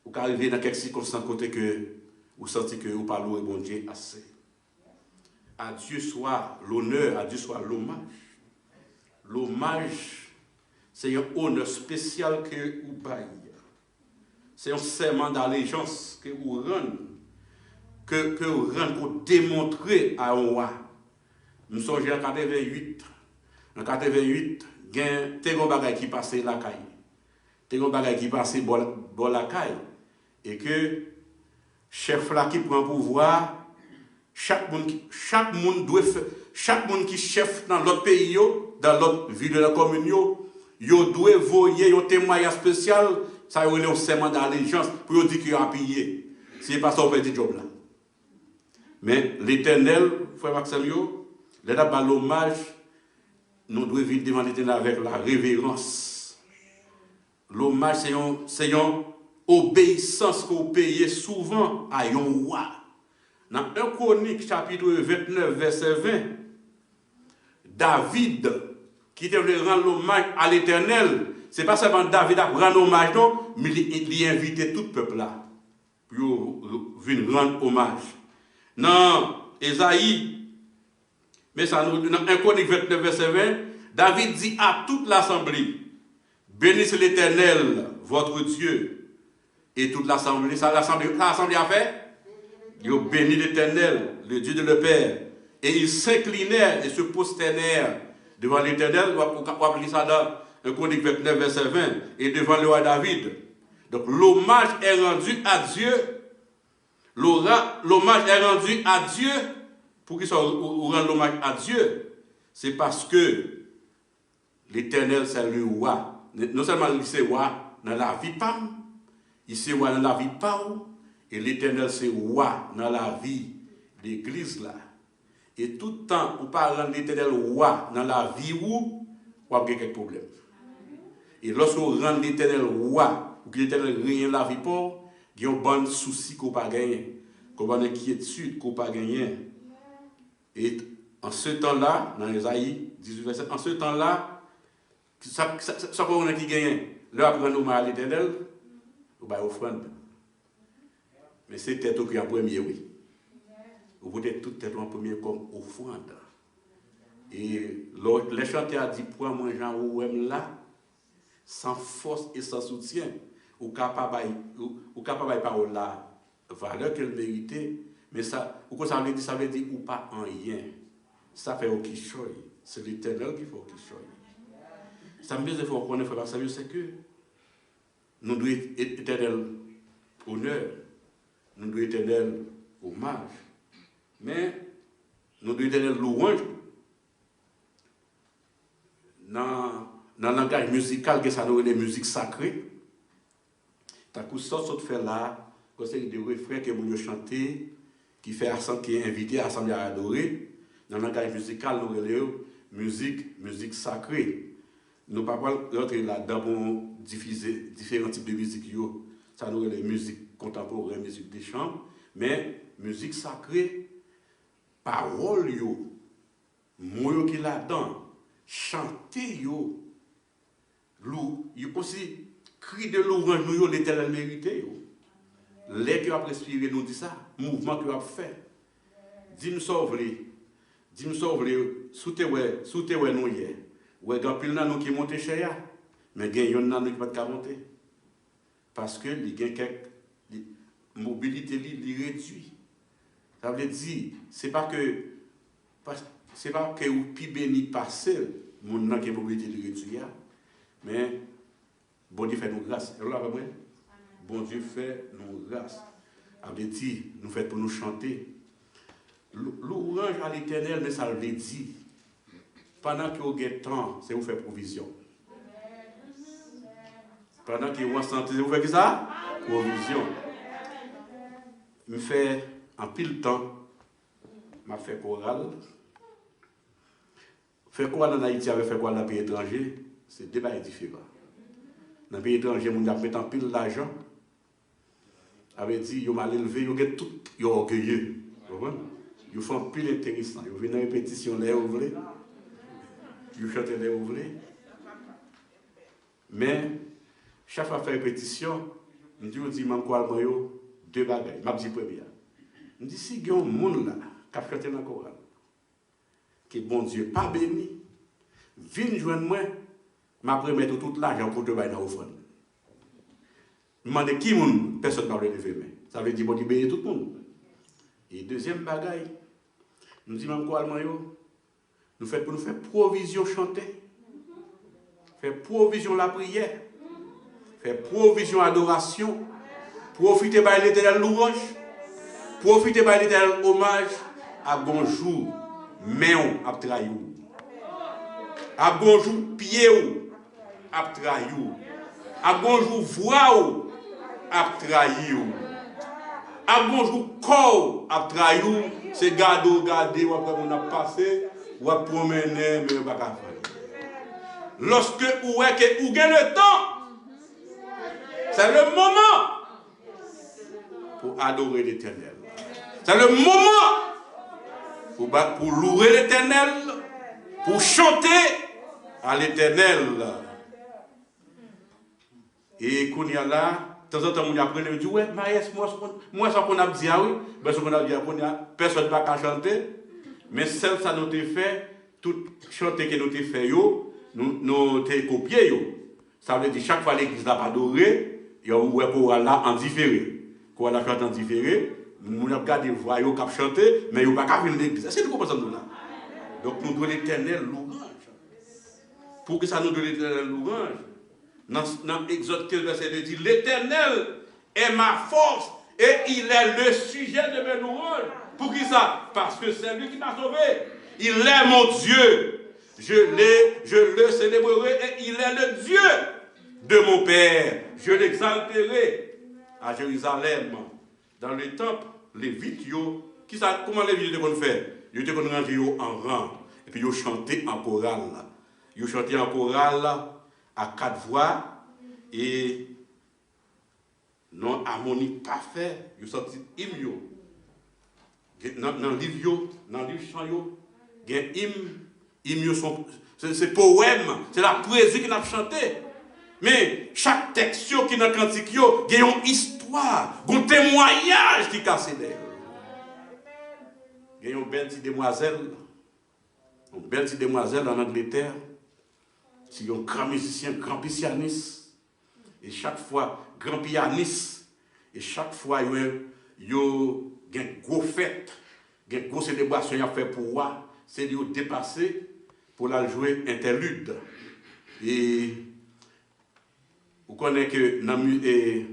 vous arrivez dans quelques circonstances côté que vous sentez que vous parlez bon Dieu assez. À Dieu soit l'honneur, à Dieu soit l'hommage. L'hommage, c'est un honneur spécial que vous baillez. C'est un serment d'allégeance que vous rendez, que vous rendez pour démontrer à un roi. Nous sommes en 88. En 88, il y a un bagage qui passait la caille. Il y a un bagage qui passait dans la caille. Et que chef là qui prend pouvoir, chaque monde qui chef dans l'autre pays, dans l'autre ville de la commune, il doit voyer un témoignage spécial, ça y est un serment d'allégeance pour dire qu'il a payé. C'est pas ça qu'on fait du job là. Mais l'Éternel, frère Maxime, les d'abord l'hommage, nous devons vivre devant l'Éternel avec la révérence. L'hommage, c'est une obéissance qu'on paye souvent à un roi. Dans 1 Chronique, chapitre 29, verset 20, David, qui devait rendre hommage à l'Éternel, ce n'est pas seulement David à rendre hommage, non, mais il a invité tout le peuple là pour venir rendre hommage. Dans Ésaïe, mais ça nous dans 1 Chronique 29, verset 20, David dit à toute l'assemblée, bénissez l'Éternel, votre Dieu, et toute l'assemblée, ça l'assemblée a fait, ils ont béni l'Éternel, le Dieu de leur père, et ils s'inclinèrent et se prosternèrent devant l'Éternel, on va lire ça dans 1 Chronique 29, verset 20, et devant le roi David. Donc l'hommage est rendu à Dieu. L'hommage est rendu à Dieu. Pour qu'ils rendent l'hommage à Dieu, c'est parce que l'Éternel c'est le roi. Non seulement il c'est roi dans la vie pam, il c'est roi dans la vie pam, et l'Éternel c'est roi dans la vie de l'église là. Et tout le temps, on parle de l'Éternel roi dans la vie où on a quelques problèmes. Et lorsqu'on rend l'Éternel roi, ou que l'Éternel rien la vie pour, il y a un bon souci qu'on n'a pas gagné, qu'on a une inquiétude qu'on n'a pas gagné. Et en ce temps-là, dans Ésaïe 18, verset, en ce temps-là, ça qu'on a qui gagne, là après nous à l'Éternel, on va offrande. Mais c'est tête qui en premier, oui. Vous pouvez toute tête en premier comme offrande. Et le chanteur a dit, pour moi, Jean ou là, sans force et sans soutien, ou capable de parole la valeur qu'elle méritait. Mais ça, ça veut dire ou pas en rien. Ça fait au qui choye. C'est l'Éternel qui fait au qui choye. Ça me dit qu'il faut qu'on ait fait ça, c'est que nous devons éternel honneur, nous devons éternel hommage, mais nous devons éternel louange. Dans le langage musical, que ça nous est des musiques sacrées, t'as coup ça fait là, conseil de refrains que vous chanter, qui est invité à assembler à adorer. Dans le langage musical, nous avons musique sacrée. Nous ne pouvons pas rentrer là-dedans pour diffuser différents types de musique. Ça nous avons musique contemporaine, musique des chants, mais musique sacrée, parole, mots qui là-dedans, chanter, aussi cri de louange, nous l'Éternel mérité. Les qui ont respiré nous dit ça, mouvement qui ont fait. Dis-nous sauver, sous tes nous hier. Ouais, il y a pile nous qui montent chez eux, mais il y a un qui ne peut pas monter. Parce que il y a quelques mobilité réduite. Ça veut dire, c'est pas que vous plus béni passer, mon qui mobilité réduite, mais bon Dieu fait nous grâce. Bon Dieu fait nous grâce. Ça veut dire, nous fait pour nous chanter. L'ouange à l'Éternel, mais ça veut dire, pendant que vous avez temps, c'est vous faire provision. Pendant que vous en santé, vous faites ça? Provision. Je fais en pile temps, je fais chorale. Faire chorale en Haïti avec faire chorale dans le pays étranger, c'est deux bails différents. Dans le pays étranger, on a mis en pile l'argent. Avait dit, ils m'ont élevé, ils ont tout, ils ont orgueilleux. Ils font pile intéressant. Ils viennent en répétition, les ouvrés. Ils chantent les ouvrés. Mais, chaque fois que je fais répétition, je dis, je dis, deux bagages. Je dis, première. Je dis, si il y a un monde là, qui a chanté dans le chorale, que bon Dieu pas béni, viens joindre moi, je vais mettre tout l'argent pour te bailler dans l'offrande. Je demande qui moun, personne ne parle de lever. Ça veut dire bon Dieu bénit tout le monde. Et deuxième bagaille, nous disons quoi nous faisons pour nous faire provision chanter, faire provision la prière, faire provision adoration, profiter de l'Éternel louange, profiter de l'Éternel hommage, à bonjour, main à trahou, à bonjour pied à trahou, à bonjour voix à trahou. À bonjour, corps à trahir, c'est garder, ou après on a passé, ou à promener, mais on va pas faire. Lorsque vous avez le temps, c'est le moment pour adorer l'Éternel. C'est le moment pour louer l'Éternel, pour chanter à l'Éternel. Et qu'on y a là, de temps en temps, on apprend, on dit, ouais, Maïs, moi, ça qu'on a dit, ah oui, ben, ce qu'on a dit, personne ne va pas chanter, mais celle ça nous a fait, tout chanter que nous avons fait, nous avons copié. Ça veut dire chaque fois l'église n'a pas adoré, il y a un choral là en différé. Quand on a chanté en différé, nous avons regardé les voix qui ont chanté, mais ils n'ont pas venir l'église. C'est ce que nous comprenons là. Donc nous donnons l'éternel louange. Pour que ça nous donne l'éternel louange, dans Exode 15, verset 2, dit l'éternel est ma force et il est le sujet de mes louanges. Pour qui ça? Parce que c'est lui qui m'a sauvé. Il est mon Dieu. Je le célébrerai et il est le Dieu de mon Père. Je l'exalterai à Jérusalem. Dans le temple, les Lévites, comment les Lévites qu'on fait? Ils ont rangé en rang. Et puis ils ont chanté en chorale. Ils ont chanté en chorale à 4 voix. Et non harmonie parfait. Ils ont sorti hymne. Dans le livre chant, il y a hymne. C'est poème, c'est la poésie qui n'a chanté. Mais chaque texte qui est dans le cantique, il y a une histoire, un témoignage qui casse d'air. Il y a une belle petite demoiselle en Angleterre, c'est un grand musicien, grand pianiste. Et chaque fois, grand pianiste, et chaque fois, il y a une grosse fête, une grosse célébration à faire pour moi, c'est de dépasser pour la jouer interlude. Et vous connaissez que dans le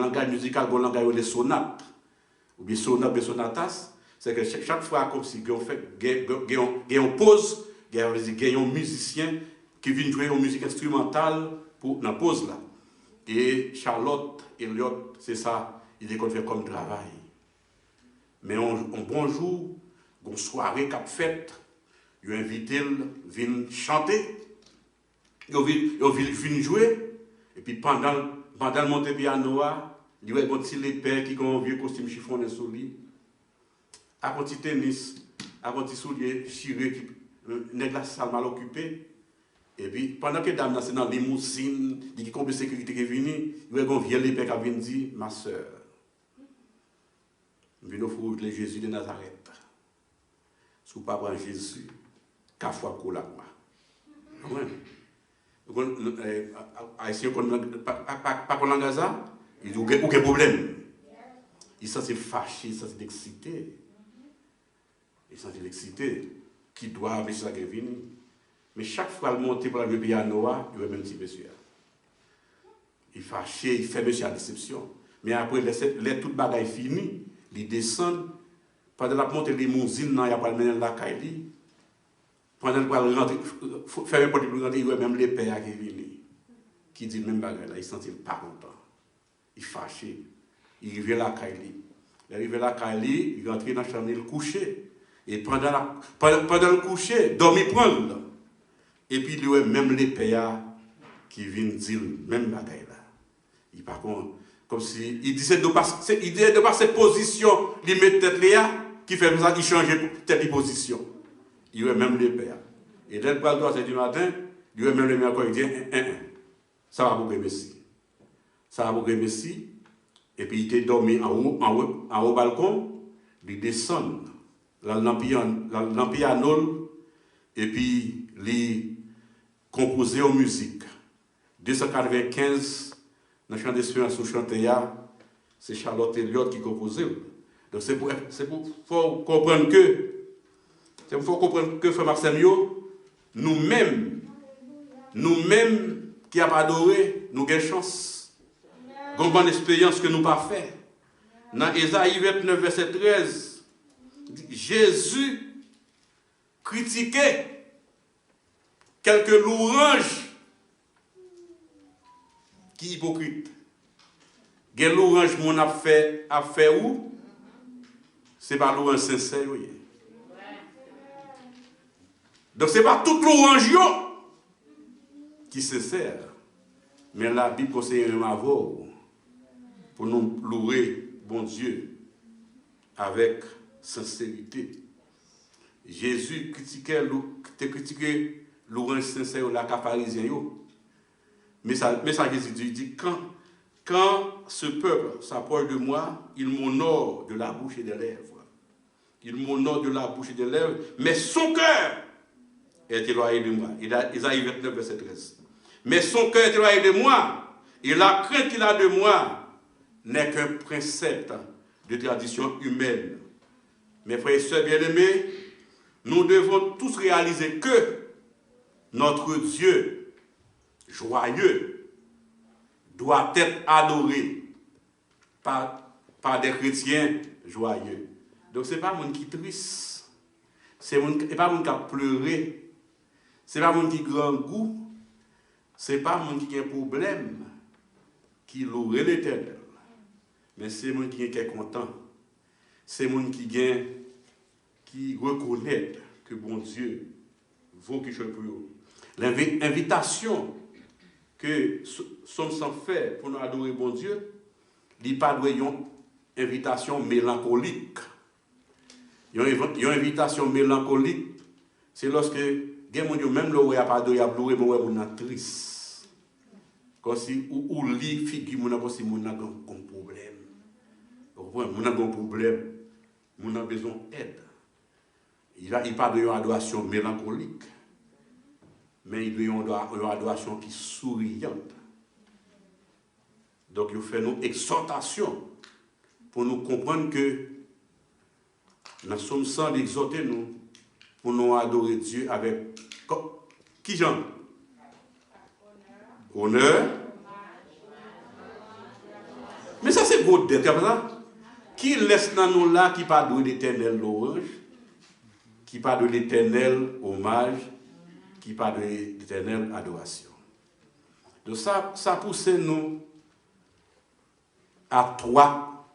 langage musical, il y a un langage de sonates, ou bien sonates et sonatas, c'est que chaque fois, comme si on fait une pause, il y a un musicien qui vient jouer une musique instrumentale dans la pause là. Et Charlotte Elliott, c'est ça, il est qu'on fait comme travail. Mais un bon jour, une soirée qu'a faite, ils ont invité, ils viennent chanter, ils viennent jouer, et puis pendant le monté piano, il y a un les pères qui ont un vieux costume chiffonné sur lui, à un petit tennis, à un petit soulier chiré, qui la salle mal occupée. Et puis pendant que dame c'est dans la limousine, il y a combien de sécurité qui est venue, il y a un vieux père qui vient dire, ma soeur, je viens offrir le Jésus de Nazareth. Si vous ne pouvez pas prendre Jésus, qu'à fois qu'on l'a moi. Haïtien, pas qu'on l'a ça, il dit, aucun problème. Il s'est fâché, il s'est excité. Il s'est excité. Qui doit avec ça qui est venu. Mais chaque fois qu'il monte pour la piano, il y a même petit monsieur. Il fâché, il fait monsieur à déception. Mais après, les toutes bagailles finies, il descend. Pendant la montée de limousine, il n'y a pas de mener la caille. Pendant qu'il rentre, faire un peu de rentrer, il y a même les pères qui viennent. Qui disent même bagaille là, il ne se sent pas content. Il fâché. Il arrive à la caille. Il arrive à la caille, il rentre dans la chambre, il couche. Et pendant le coucher, dormir prendre. Et puis il y a même les pères qui viennent dire même bagaille là. Il par contre, comme si il disait de par cette position, il met tête là, qui fait ça, il change tête de position. Il y a même les pères. Et dès le droit du matin, il y a même les mères qui disent ça va pour Messi. Ça va pour Messi. Et puis il était dormi en haut balcon, il descend. Dans piano, et puis il composé en musique. 295, dans le chant d'espérance ou chantéa, c'est Charlotte Elliott qui composait. Donc c'est pour comprendre que Frère Marcel, nous-mêmes qui avons adoré, nous avons chance. Nous avons une bonne expérience que nous n'avons pas fait. Dans Ésaïe 29, verset 13, Jésus critiquait quelques louanges qui hypocrites. Quel louange mon a fait où? C'est pas louange sincère. Donc c'est pas toute louange qui se sert. Mais la Bible conseille un avoir pour nous louer bon Dieu. avec sincérité. Jésus critiquait l'orange sincère la pharisien. Mais ça Jésus dit, quand ce peuple s'approche de moi, il m'honore de la bouche et des lèvres. Il m'honore de la bouche et des lèvres, mais son cœur est éloigné de moi. Isaïe 29, verset 13. Mais son cœur est éloigné de moi, et la crainte qu'il a de moi n'est qu'un précepte de tradition humaine. Mes frères et sœurs bien-aimés, nous devons tous réaliser que notre Dieu joyeux doit être adoré par des chrétiens joyeux. Donc ce n'est pas mon qui triste, ce n'est pas mon qui a pleuré, ce n'est pas mon qui grand goût, ce n'est pas mon qui a un problème, qui louerait l'Éternel. Mais c'est mon qui est content. C'est mon qui reconnaît que bon Dieu vaut quelque chose pour eux. L'invitation que sommes sans faire pour nous adorer bon Dieu, n'est pas une invitation mélancolique. Une invitation mélancolique, c'est lorsque même le roi pas de y a pleuré, mais on a triste. Comme si ou lit figure mon comme si mon a un problème. Mon a un problème, mon a besoin d'aide. Il pas de adoration mélancolique, mais il doit une adoration qui est souriante. Donc il fait une exhortation pour nous comprendre que nous sommes sans l'exhorter nous pour nous adorer Dieu avec qui genre? Honneur. Mais ça c'est beau d'être comme ça. Qui laisse dans nous là qui pas de l'éternel louange, qui pas de l'éternel hommage, qui pas de l'éternel adoration. Donc ça pousse nous à trois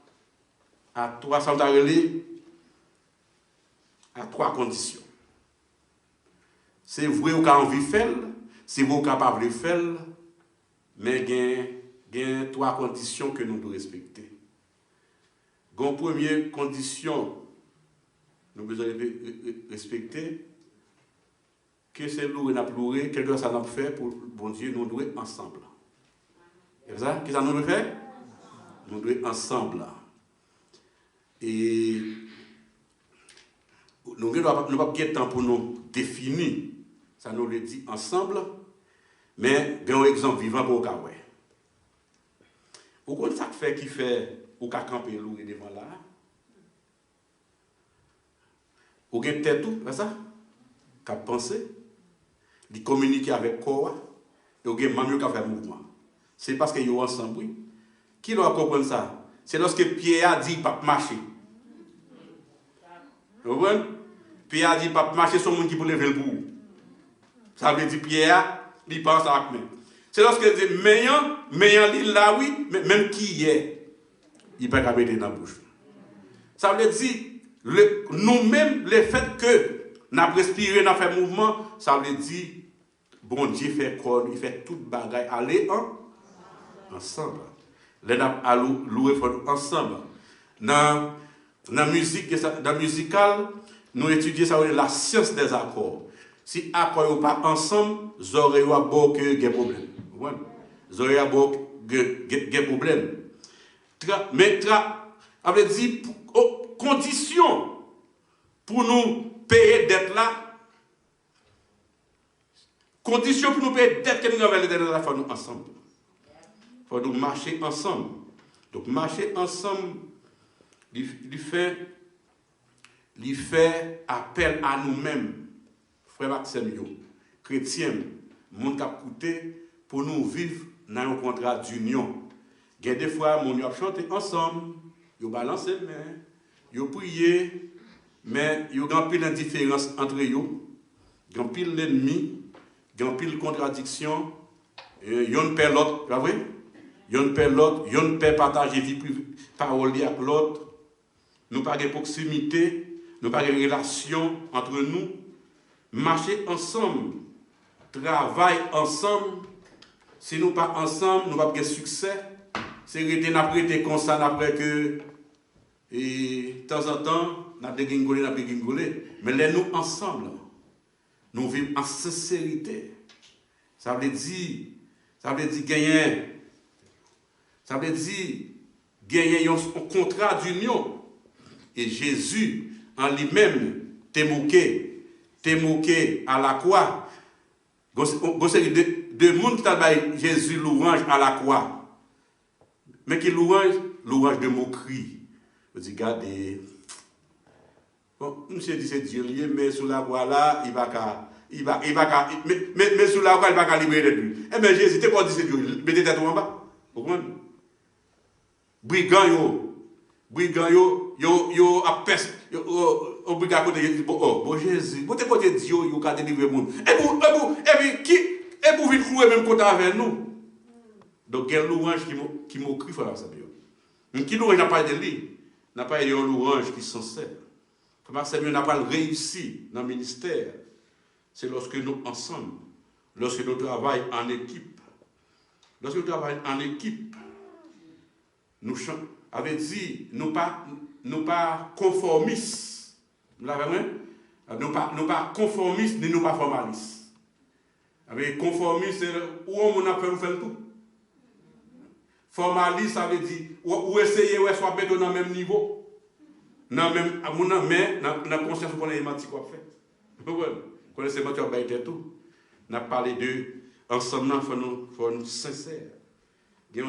conditions. C'est vrai qu'on a envie de faire, c'est vrai qu'on n'a pas envie de faire, mais il y a trois conditions que nous devons respecter. La première condition, nous devons respecter, que c'est louer n'a pleuré, quelque chose ça n'a fait pour bon Dieu, nous devons ensemble. C'est ça? Qu'est-ce que nous devons faire? Nous devons ensemble. Et nous n'avons pas de temps pour nous définir, ça nous le dit ensemble, mais il y a un exemple vivant pour le cas. Vous comprenez ça qui fait ou qu'à camper louer devant là? Ou avez tête tout, c'est ça? Qu'à penser, de communiquer avec quoi, et vous avez même qu'à faire mouvement. C'est parce qu'ils sont ensemble, oui. Qui doit comprendre ça? C'est lorsque Pierre a dit pas marcher. Vous comprenez? Pierre a dit pas marcher sur le monde qui peut lever le bout. Ça veut dire Pierre, il pense à main. C'est lorsque il dit meilleur dit là oui, mais même qui est, il peut pas mettre dans la bouche. Ça veut dire nous-mêmes, le fait que nous avons respiré, nous avons fait mouvement, ça veut dire bon Dieu fait quoi, il fait toute bagaille aller ensemble. Les avons loué ensemble. Dans la musique, dans la musicale, nous étudions ça, la science des accords. Si accords pas ensemble, vous aurez beaucoup de problèmes. Vous aurez beaucoup de problèmes. Mais ça veut dire condition pour nous payer dette là. Condition pour nous payer dette que nous avons les dernières fois nous ensemble. Il faut nous marcher ensemble. Donc marcher ensemble, il fait appel à nous-mêmes, frère Maxime, chrétiens, monde qui a coûté pour nous vivre dans un contrat d'union. Il y a des fois, on a chanté ensemble, ils ont balancé les mains, ils ont prié, mais il y a une différence entre eux, il y a une l'ennemi, il y a une contradiction, il y a une paix l'autre, pas vrai? Il y a une paix l'autre, il y a une paix partager vie parole avec l'autre. Nous n'avons pas de proximité, nous n'avons pas de relation entre nous. Marcher ensemble, travailler ensemble. Si nous ne sommes pas ensemble, nous n'avons pas de succès. C'est rester après comme ça, après que Et de temps en temps, on a dégringolé, mais les nous ensemble, nous vivons en sincérité. Ça veut dire gagner un contrat d'union. Et Jésus, en lui-même, t'es moqué à la croix. De monde qui a Jésus louange à la croix. Mais qui louange de moquerie. Je dis, regardez. Bon, monsieur dit c'est Dieu lié, mais sous la croix là, il va mais sous la croix, il va libérer de lui. Eh bien, Jésus, t'es pas dit c'est Dieu, mettez tête en bas. Vous comprenez? Brigand yo a peste, au brigand côté, bon Jésus, vous t'es pas dit Dieu, il va délivrer le monde. Et pour vite clouer même côté avec nous. Donc, quel louange qui m'occupe, frère Samuel. Qui louange n'a pas de lui, n'a pas de louange qui est sincère. Frère Samuel n'a pas réussi dans le ministère. C'est lorsque nous ensemble, lorsque nous travaillons en équipe. Lorsque nous travaillons en équipe, nous avait dit, nous pas conformistes. Vous l'avez vu? Nous pas conformistes, ni nous pas formalistes. Avec conformistes, c'est où on a fait, nous faisons tout. Formaliste, ça veut dire, ou essayer, ou soit mettre dans le même niveau. Dans la conscience qu'on a menti quoi fait. Vous connaissez menti, on a tout. On a parlé de, ensemble, il faut nous sincères. Il y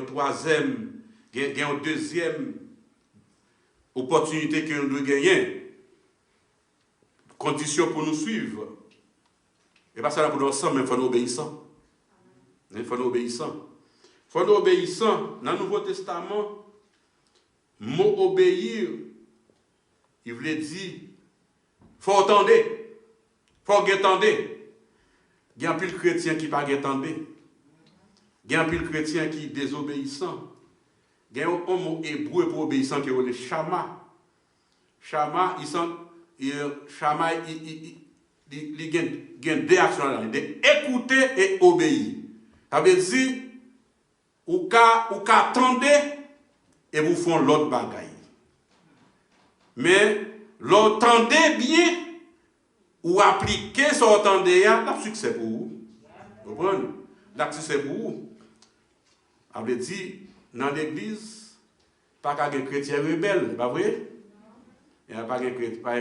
a une deuxième opportunité que nous devons gagner. Condition pour nous suivre. Et pas ça pour nous ensemble, mais il faut nous obéissant. Il faut nous obéissant. Il faut nous obéissant. Dans le Nouveau Testament, mot obéir, il voulait dire, il faut entendre. Il faut entendre. Il y a un pile chrétien qui ne pas entendre. Il y a un pile chrétien qui est désobéissant. Il y a un mot hébreu pour obéissant qui est le shama. Shama, il y a deux actions là. Écouter et obéir. Ça veut dire, ou attendez et vous font l'autre bagaille. Mais l'entendez bien ou appliquez ce entendez, là, succès pour vous. Vous comprenez? Là, succès pour vous. Ça veut dire, dans l'église, pas qu'un chrétien rebelle, pas vrai? Il n'y a pas un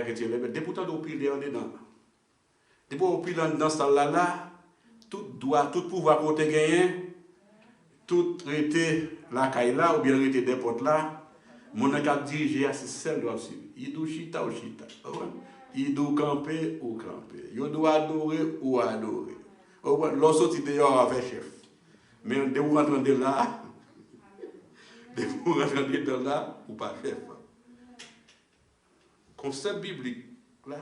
chrétien rebelle. Depuis pourtant, vous pile en dedans. Depuis vous pile dans ce là, tout pouvoir côté gagné, tout traité la caille là, ou bien traité des portes là, mon a dirigé à ce seul doit suivre. Il doit chita ou chita. Il doit camper ou camper. Il doit adorer ou adorer. Lorsque tu es avec chef. Mais de vous rentrer là, ou pas chef. Concept biblique là,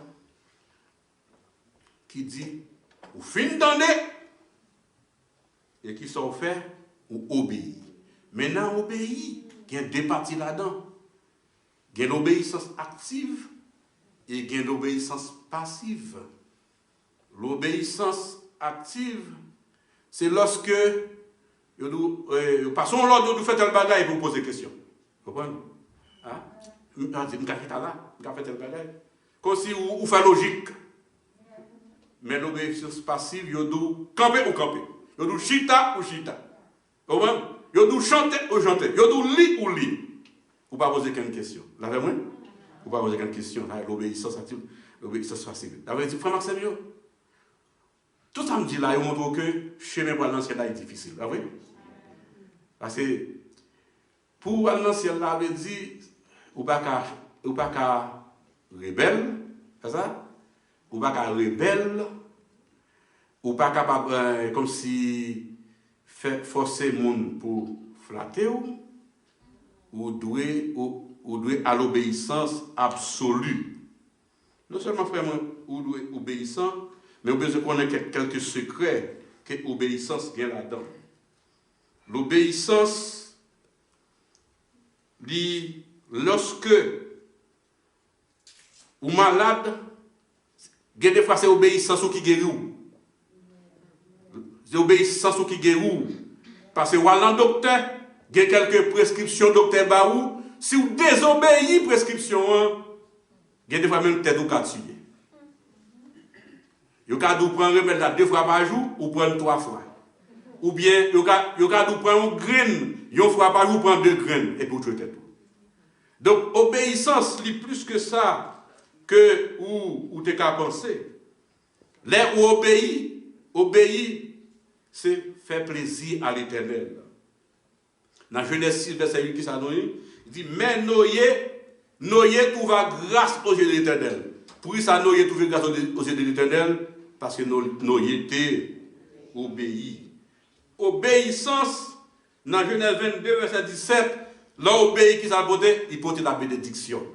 qui dit, ou fin d'année, et qui sont faits, ou obéir. Maintenant, obéir, il y a deux parties là-dedans. Il y a l'obéissance active et il y a l'obéissance passive. L'obéissance active, c'est lorsque passons l'ordre de faire tel bagage et vous posez des questions. Vous comprenez? Je vais faire tel bagage. Comme si vous faites logique. Mais l'obéissance passive, vous doit camper ou camper. Vous doit chita ou chita. Vous comprenez? Vous doit chanter ou chanter. Vous doit lire ou lire. Vous ne pouvez pas poser qu'une question. Vous l'avez vu? Vous ne pouvez pas poser qu'une question. L'obéissance active, l'obéissance passive. Vous avez dit, frère Maxime, tout ça me dit là, il montre que le chemin pour aller dans le ciel là est difficile. Vous avez vu? Parce que pour aller dans le ciel là, il dit, ou pas qu'à rebelle, c'est ça? Ou pas qu'à rebelle, ou pas capable, comme si forcer le monde pour flatter ou doué à l'obéissance absolue. Non seulement frère, ou doué obéissant, mais vous besoin de connaître quelques secrets que l'obéissance vient là-dedans. L'obéissance, lorsque ou malade, des fois c'est l'obéissance qui guérit. C'est l'obéissance qui guérit. Parce que ou allant docteur, il y a quelques prescriptions docteur Baou, si vous désobéissez prescription, il y a des fois même tête ou qu'à tuer. Vous pouvez prendre remède là 2 fois par jour ou prendre 3 fois. Ou bien, vous pouvez prendre une graine, 1 fois par jour, prendre 2 graines et pour tuer tête. Donc, obéissance, c'est plus que ça que ou tu qu'à penser. Là où obéit, c'est faire plaisir à l'Éternel. Dans Genèse 6, verset 8, qui ça nous dit, il dit, mais Noé trouva grâce aux yeux de l'Éternel. Pour ça, Noé trouva grâce aux yeux de l'Éternel, parce que Noé était obéi. Obéissance, dans Genèse 22, verset 17, l'obéi qui s'est porté, il portait la bénédiction.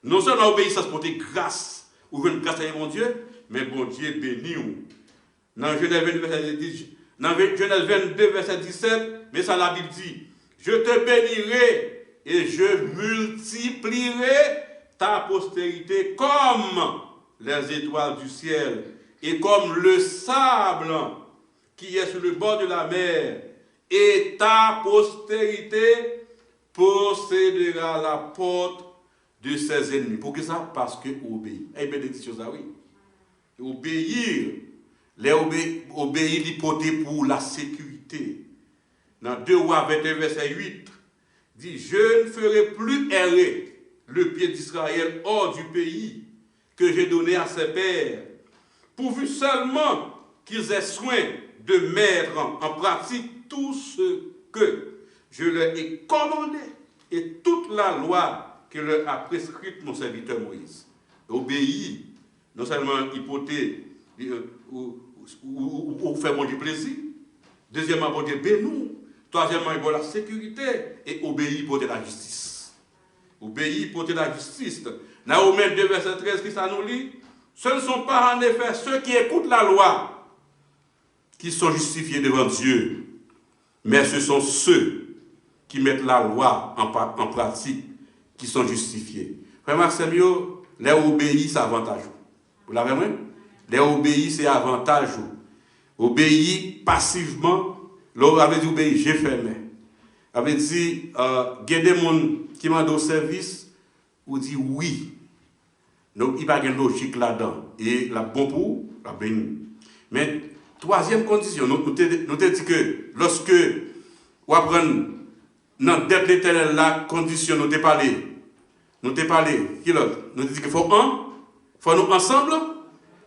Non seulement l'obéissance portait grâce, ou une grâce à mon Dieu, mais bon Dieu béni. Dans Genèse 22, verset 17, mais ça la Bible dit, je te bénirai et je multiplierai ta postérité comme les étoiles du ciel et comme le sable qui est sur le bord de la mer, et ta postérité possédera la porte de ses ennemis. Pour que ça? Parce que obéit. Et bénédiction, ça oui. Obéir, obéir l'hypothèse pour la sécurité. Dans 2 Rois 21, verset 8, dit, je ne ferai plus errer le pied d'Israël hors du pays que j'ai donné à ses pères, pourvu seulement qu'ils aient soin de mettre en pratique tout ce que je leur ai commandé et toute la loi que leur a prescrite mon serviteur Moïse. Obéir, non seulement hypothèse ou faire mon Dieu plaisir, deuxièmement, pour Dieu bénou, troisièmement, pour la sécurité, et obéir pour la justice. Obéir pour la justice. Dans Romains 2, verset 13, qui ça nous lit, ce ne sont pas en effet ceux qui écoutent la loi qui sont justifiés devant Dieu, mais ce sont ceux qui mettent la loi en pratique qui sont justifiés. Frère Maximio, les obéis, c'est avantageux. Vous l'avez vu? Les obéis, c'est avantageux. Obéir passivement, l'on avait dit obéir, j'ai fait mais. Avait dit, il y a des gens qui m'ont donné service, ou dit oui. Donc, il n'y a pas de logique là-dedans. Et la bon pour, la béni. Mais, troisième condition, nous te dit que lorsque vous apprenez dans dette l'éternel, la condition, nous te parlé, qui l'autre? Nous te dit qu'il faut nous ensemble,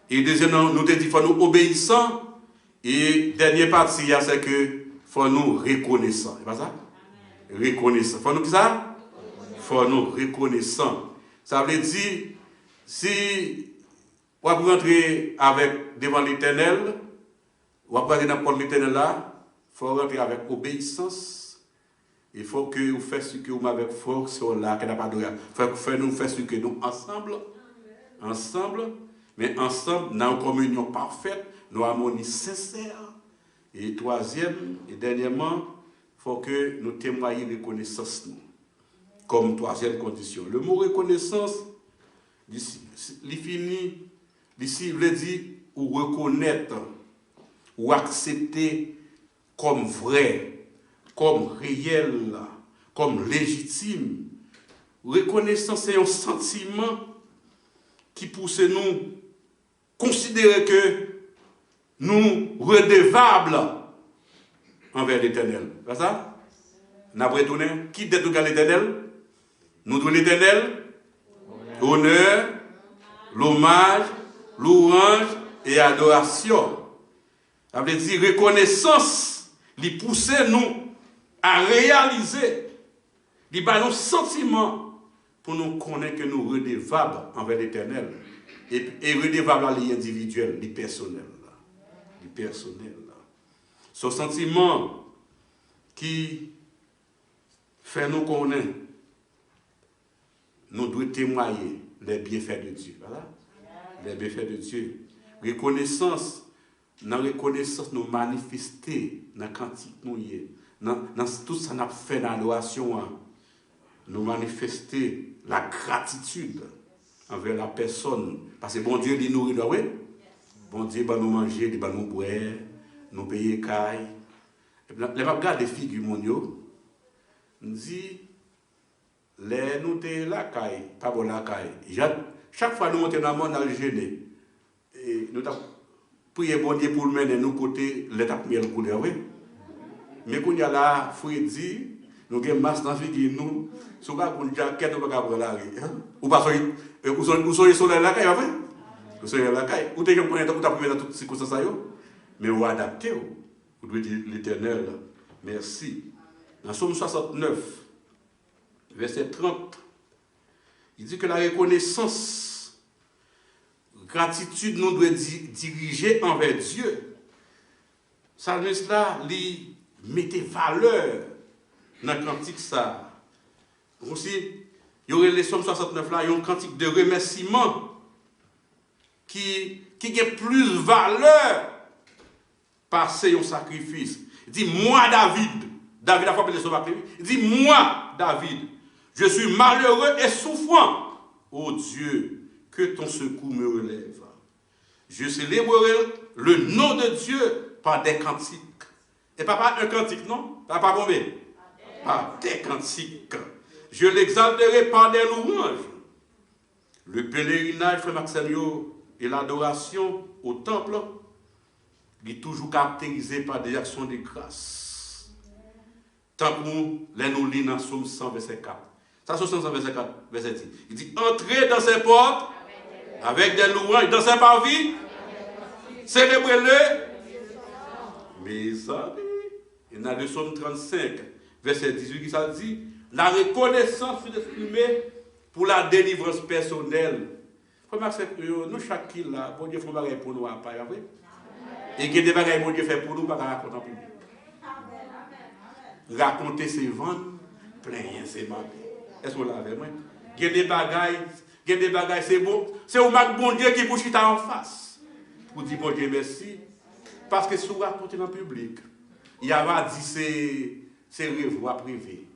et deuxièmement, nous te dit qu'il faut nous obéissant, et dernière partie, c'est que faut nous reconnaissant. C'est pas ça? Reconnaissant. Faut nous qui ça? Faut nous reconnaissant. Ça veut dire, si vous rentrez devant l'éternel, vous rentrez dans l'éternel là, il faut rentrer avec obéissance. Il faut que vous fassiez ce que vous m'avez force là, qu'il n'y a pas de rien. Il faut que nous fassions ce que nous ensemble, mais ensemble, dans une communion parfaite, nous harmonie sincère. Et troisième et dernièrement, il faut que nous témoignions reconnaissance nous, comme troisième condition. Le mot reconnaissance, il finit, ici, il veut dire ou reconnaître, ou accepter comme vrai, comme réel, comme légitime. Reconnaissance, c'est un sentiment qui pousse nous considérer que nous redevables envers l'Éternel. C'est ça? Nous avons retourné. Qui détruit l'Éternel? Nous devons l'Éternel. Honneur, l'hommage, louange et adoration. Ça veut dire reconnaissance, il pousse nous à réaliser, il bat nos sentiments pour nous connaître que nous redevables envers l'Éternel. Et redevable à l'individuel, du personnel. Ce sentiment qui fait nous connaître, nous devons témoigner les bienfaits de Dieu. Voilà? Les bienfaits de Dieu. Reconnaissance, dans la reconnaissance, nous manifester dans la quantité nous y est. Dans tout ça, nous fait dans l'adoration, nous manifester la gratitude envers la personne. Parce que bon Dieu, il nourrit, oui. Bon Dieu, il va nous manger, il va nous boire, nous payer caille. Les regards des figures mondiaux, nous dit, les nous t'es la caille, pas bon la caille. Chaque fois nous montons dans le monde, nous gêné. Et nous avons prié bon Dieu pour le mener nous côté l'étape miel couleur, oui. Mais quand il y a là, Freddy, nous avons masse dans la vie, nous, si vous avez une jaquette, vous ne pouvez pas la rue. Ou pas, vous soyez sur la caille, oui. Vous soyez la caille. Vous avez pris dans toutes ces circonstances, mais vous adaptez. Vous devez dire l'Éternel, merci. Dans Somme 69, verset 30, il dit que la reconnaissance, gratitude nous doit diriger envers Dieu. Salmiste là, lui, mettez valeur dans le cantique ça. Aussi, il y aurait les Somme 69 là, il y a un cantique de remerciement qui a plus valeur passer un sacrifice. Il dit, moi David a frappé les sauvages. Il dit, moi David, je suis malheureux et souffrant. Ô Dieu, que ton secours me relève. Je célébrerai le nom de Dieu par des cantiques. Et pas un cantique, non? Pas combien? Par des cantiques. Je l'exalterai par des louanges. Le pèlerinage, frère Maximio, et l'adoration au temple, il est toujours caractérisé par des actions de grâce. Tant que nous lisons dans Somme 100, verset 4. Ça, c'est Somme 100, verset 4, verset 10. Il dit, entrez dans ses portes avec des louanges, dans ses parvis, célébrez-le. Mes amis, il y a le Somme 35, verset 18, qui ça dit, la reconnaissance fut exprimée pour la délivrance personnelle. Nous, chaque qui là, bon Dieu fait des choses pour nous, pas vrai? Et il y a des choses que bon Dieu fait pour nous, pas raconter en public. Raconter ses ventes, plaigner ses mal. Est-ce que vous l'avez, moi? Il y a des bagailles, c'est bon. C'est au bon Dieu qui vous chute en face. Pour dire bon Dieu merci. Parce que si vous racontez dans le public, il y a dit c'est revoir privé.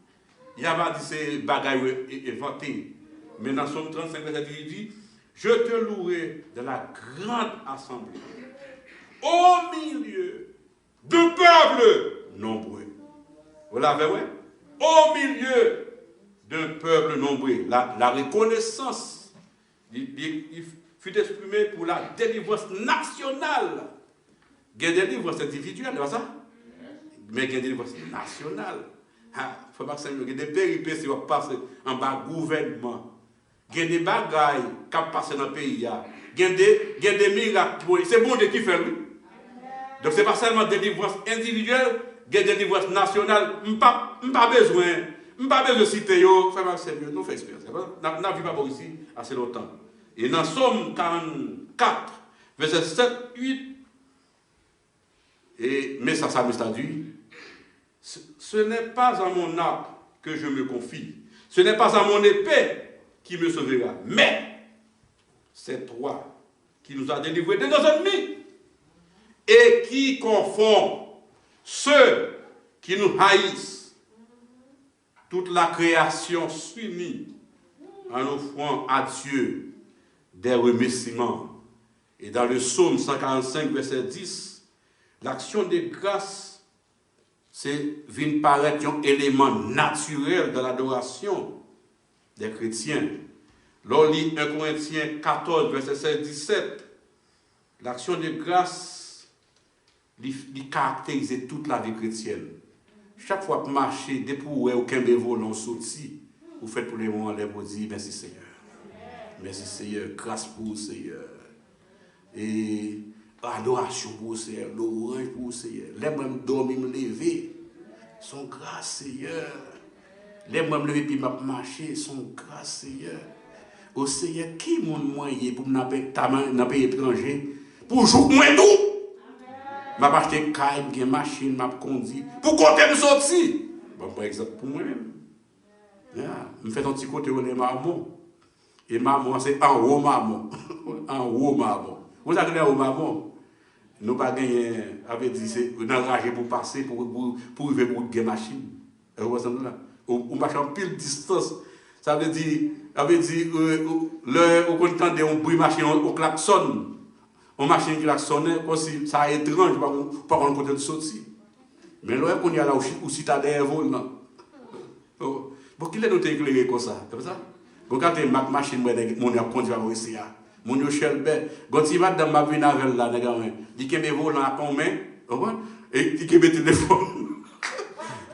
Il y a dit c'est bagailles inventées. Mais dans Somme 35, il dit, je te louerai de la grande assemblée, au milieu de peuples nombreux. Vous l'avez, oui? Au milieu d'un peuple nombreux. La reconnaissance il fut exprimée pour la délivrance nationale. Il y a des délivrance individuelle, c'est ça? Mais il y a des délivrance nationale. Il faut pas que ça y ait des péripéties qui passent en bas gouvernement. Il y a des bagailles qui passent dans le pays. Il y a des miracles. C'est bon Dieu qui fait, lui. Donc, ce n'est pas seulement des délivrances individuelles, il y a des délivrances nationales. Je n'ai pas besoin de citer, nous faisons expérience. Nous n'avons vu pas ici assez longtemps. Et dans Somme 44, verset 7, 8, mais ça traduit. Ce n'est pas à mon arc que je me confie. Ce n'est pas à mon épée qui me sauvera. Mais c'est toi qui nous as délivrés de nos ennemis et qui confond ceux qui nous haïssent. Toute la création s'unit en offrant à Dieu des remerciements. Et dans le psaume 145, verset 10, l'action de grâce, c'est vient paraître un élément naturel de l'adoration des chrétiens. L'on lit 1 Corinthiens 14, verset 16, 17. L'action de grâce caractérise toute la vie chrétienne. Chaque fois que vous marchez, dès que vous avez aucun volant sorti, vous faites pour les moments, vous dites merci Seigneur. Merci Seigneur, grâce pour vous Seigneur. Et adoration pour vous Seigneur, l'orange pour vous Seigneur. Les mêmes dormir, me lever, sont grâce Seigneur. Les mêmes lever puis marcher, sont grâce Seigneur. Au Seigneur, qui m'a moyen pour me payer dans pays étranger, pour jouer moins tout? Je vais acheter une caille, une machine, je vais conduire. Pour compter me sortir. Bon, par exemple, pour moi-même. Je fais un petit côté où les mamans. Et maman, c'est en haut maman. En haut maman. Vous avez en haut maman. Nous pas gagné, avait dit, c'est enragé pour passer, pour arriver pour une machine. Vous voyez là? On marche en pile distance. Ça veut dire, on entend un bruit machine au klaxon. On machine qui klaxonne, aussi, ça est étrange, pas qu'on côté de sortir. Mais là, on y a là aussi, t'as des vols, non? Bon, qui est nous éclairé comme ça? C'est ça? Quand tu as une machine, mon a conduit à ici. Mon yo chelbe. Quand tu vas dans ma vie, là, dit que mes volants à combien? Et qui met le téléphone.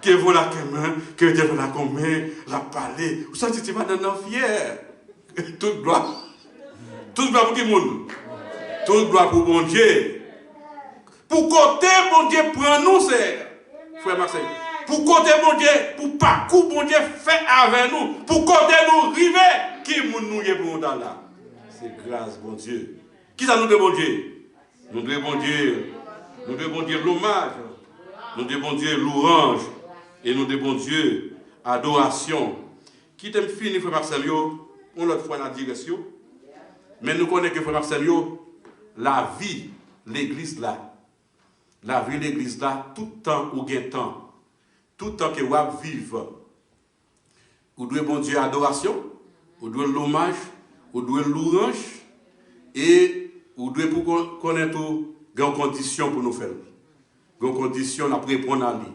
Qui vaut la caméra, que Dieu la combien, la parler. Vous savez, tu vas dans nos fiers. Tout gloire. Tout gloire pour qui monde? Tout gloire pour mon Dieu. Pour côté, mon Dieu, prend nous, c'est. Frère Marseille. Pour côté, mon Dieu, pour parcours, mon Dieu, fait avec nous. Pour côté, nous, river. Qui nous est pour nous dans là? C'est grâce, bon Dieu. Qui ça nous de bon Dieu? Nous devons Dieu. Nous devons dire l'hommage. Nous devons dire louange. Et nous devons Dieu adoration. Qui t'aime fini, frère Marcel, on l'autre fois dans la direction. Mais nous connaissons que frère Marcel, la vie, l'église là. La vie, l'église là, tout temps ou gain temps. Tout temps que vous vivez. Vous devez bon Dieu adoration. Vous devez l'hommage. Vous devez louange. Et vous devez pour connaître tout, des conditions pour nous faire. Des conditions pour répondre à lui.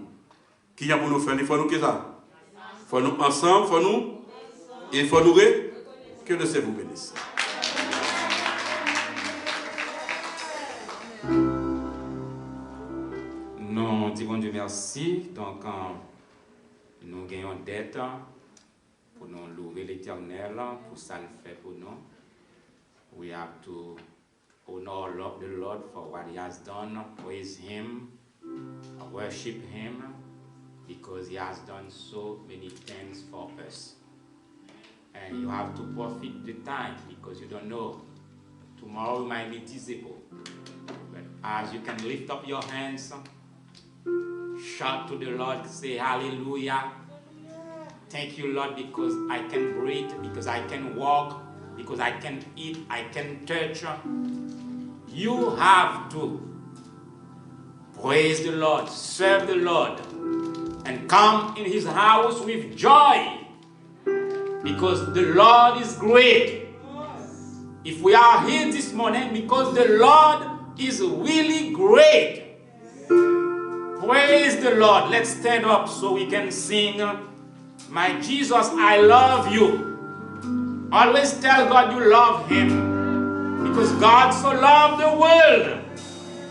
Qui y a pour nous faire? Il faut nous que ça. Il faut nous ensemble, il faut nous. Et il faut nous que le Seigneur vous bénisse. Nous disons Dieu merci. Donc, nous gagnons dette pour nous louer l'Éternel, pour ça le fait pour nous. We have to honor the Lord for what He has done, praise Him, worship Him, because He has done so many things for us. And you have to profit the time, because you don't know. Tomorrow might be teachable. But as you can lift up your hands, shout to the Lord, say hallelujah. Thank you, Lord, because I can breathe, because I can walk, because I can eat, I can touch. You have to praise the Lord, serve the Lord, and come in His house with joy, because the Lord is great. If we are here this morning, because the Lord is really great. Praise the Lord. Let's stand up so we can sing, My Jesus, I love you. Always tell God you love Him, because God so loved the world.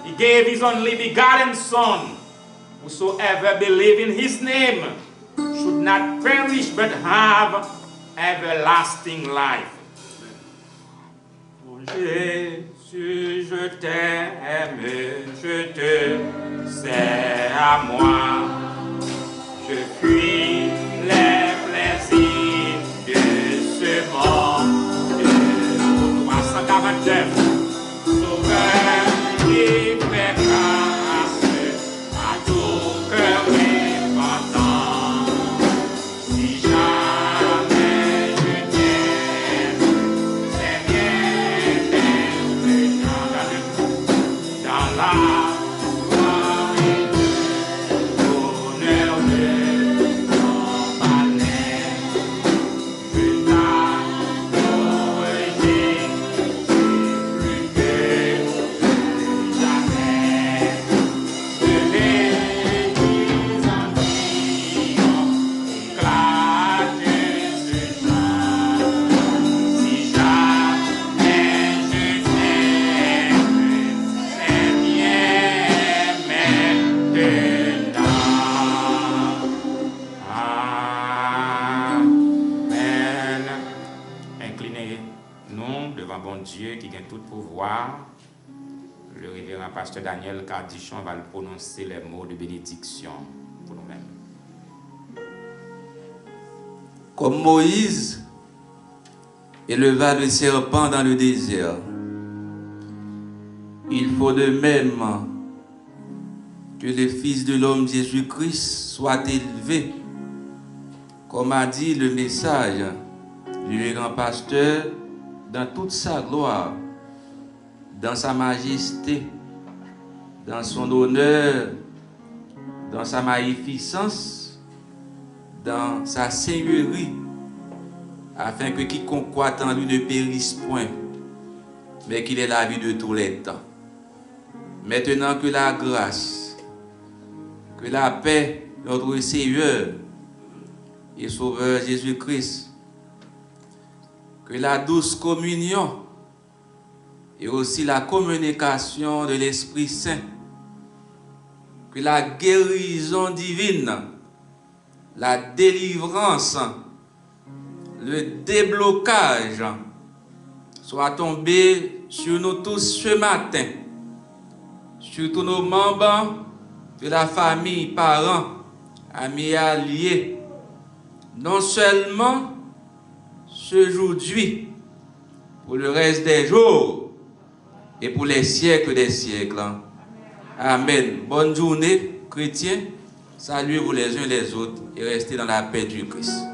He gave His only begotten Son. Whosoever believe in His name should not perish but have everlasting life. Jésus, je t'aime, je te sers à moi. Je fuis les plaisirs de ce monde. 349. Sauveur qui fait grâce à tout cœur repentant. Si jamais je t'aime, c'est bien d'être dans la gloire et le bonheur de ton palais. Je t'adore, Jésus, plus que jamais. De l'église en triomphe, éclate ce chant. Si jamais je t'aime, c'est bien maintenant. Amen. Inclinez-nous devant bon Dieu qui gagne tout pouvoir. Le révérend pasteur Daniel Cardichon va le prononcer les mots de bénédiction pour nous-mêmes. Comme Moïse éleva le serpent dans le désert, il faut de même que le Fils de l'homme Jésus-Christ soit élevé, comme a dit le message du grand pasteur, dans toute sa gloire, dans sa majesté, dans son honneur, dans sa magnificence, dans sa seigneurie, afin que quiconque croit en lui ne périsse point, mais qu'il ait la vie de tous les temps. Maintenant que la grâce, que la paix, notre Seigneur, et Sauveur Jésus-Christ, que la douce communion et aussi la communication de l'Esprit Saint, que la guérison divine, la délivrance, le déblocage soit tombé sur nous tous ce matin, sur tous nos membres de la famille, parents, amis et alliés, non seulement aujourd'hui, pour le reste des jours et pour les siècles des siècles. Amen. Bonne journée, chrétiens. Saluez-vous les uns les autres et restez dans la paix du Christ.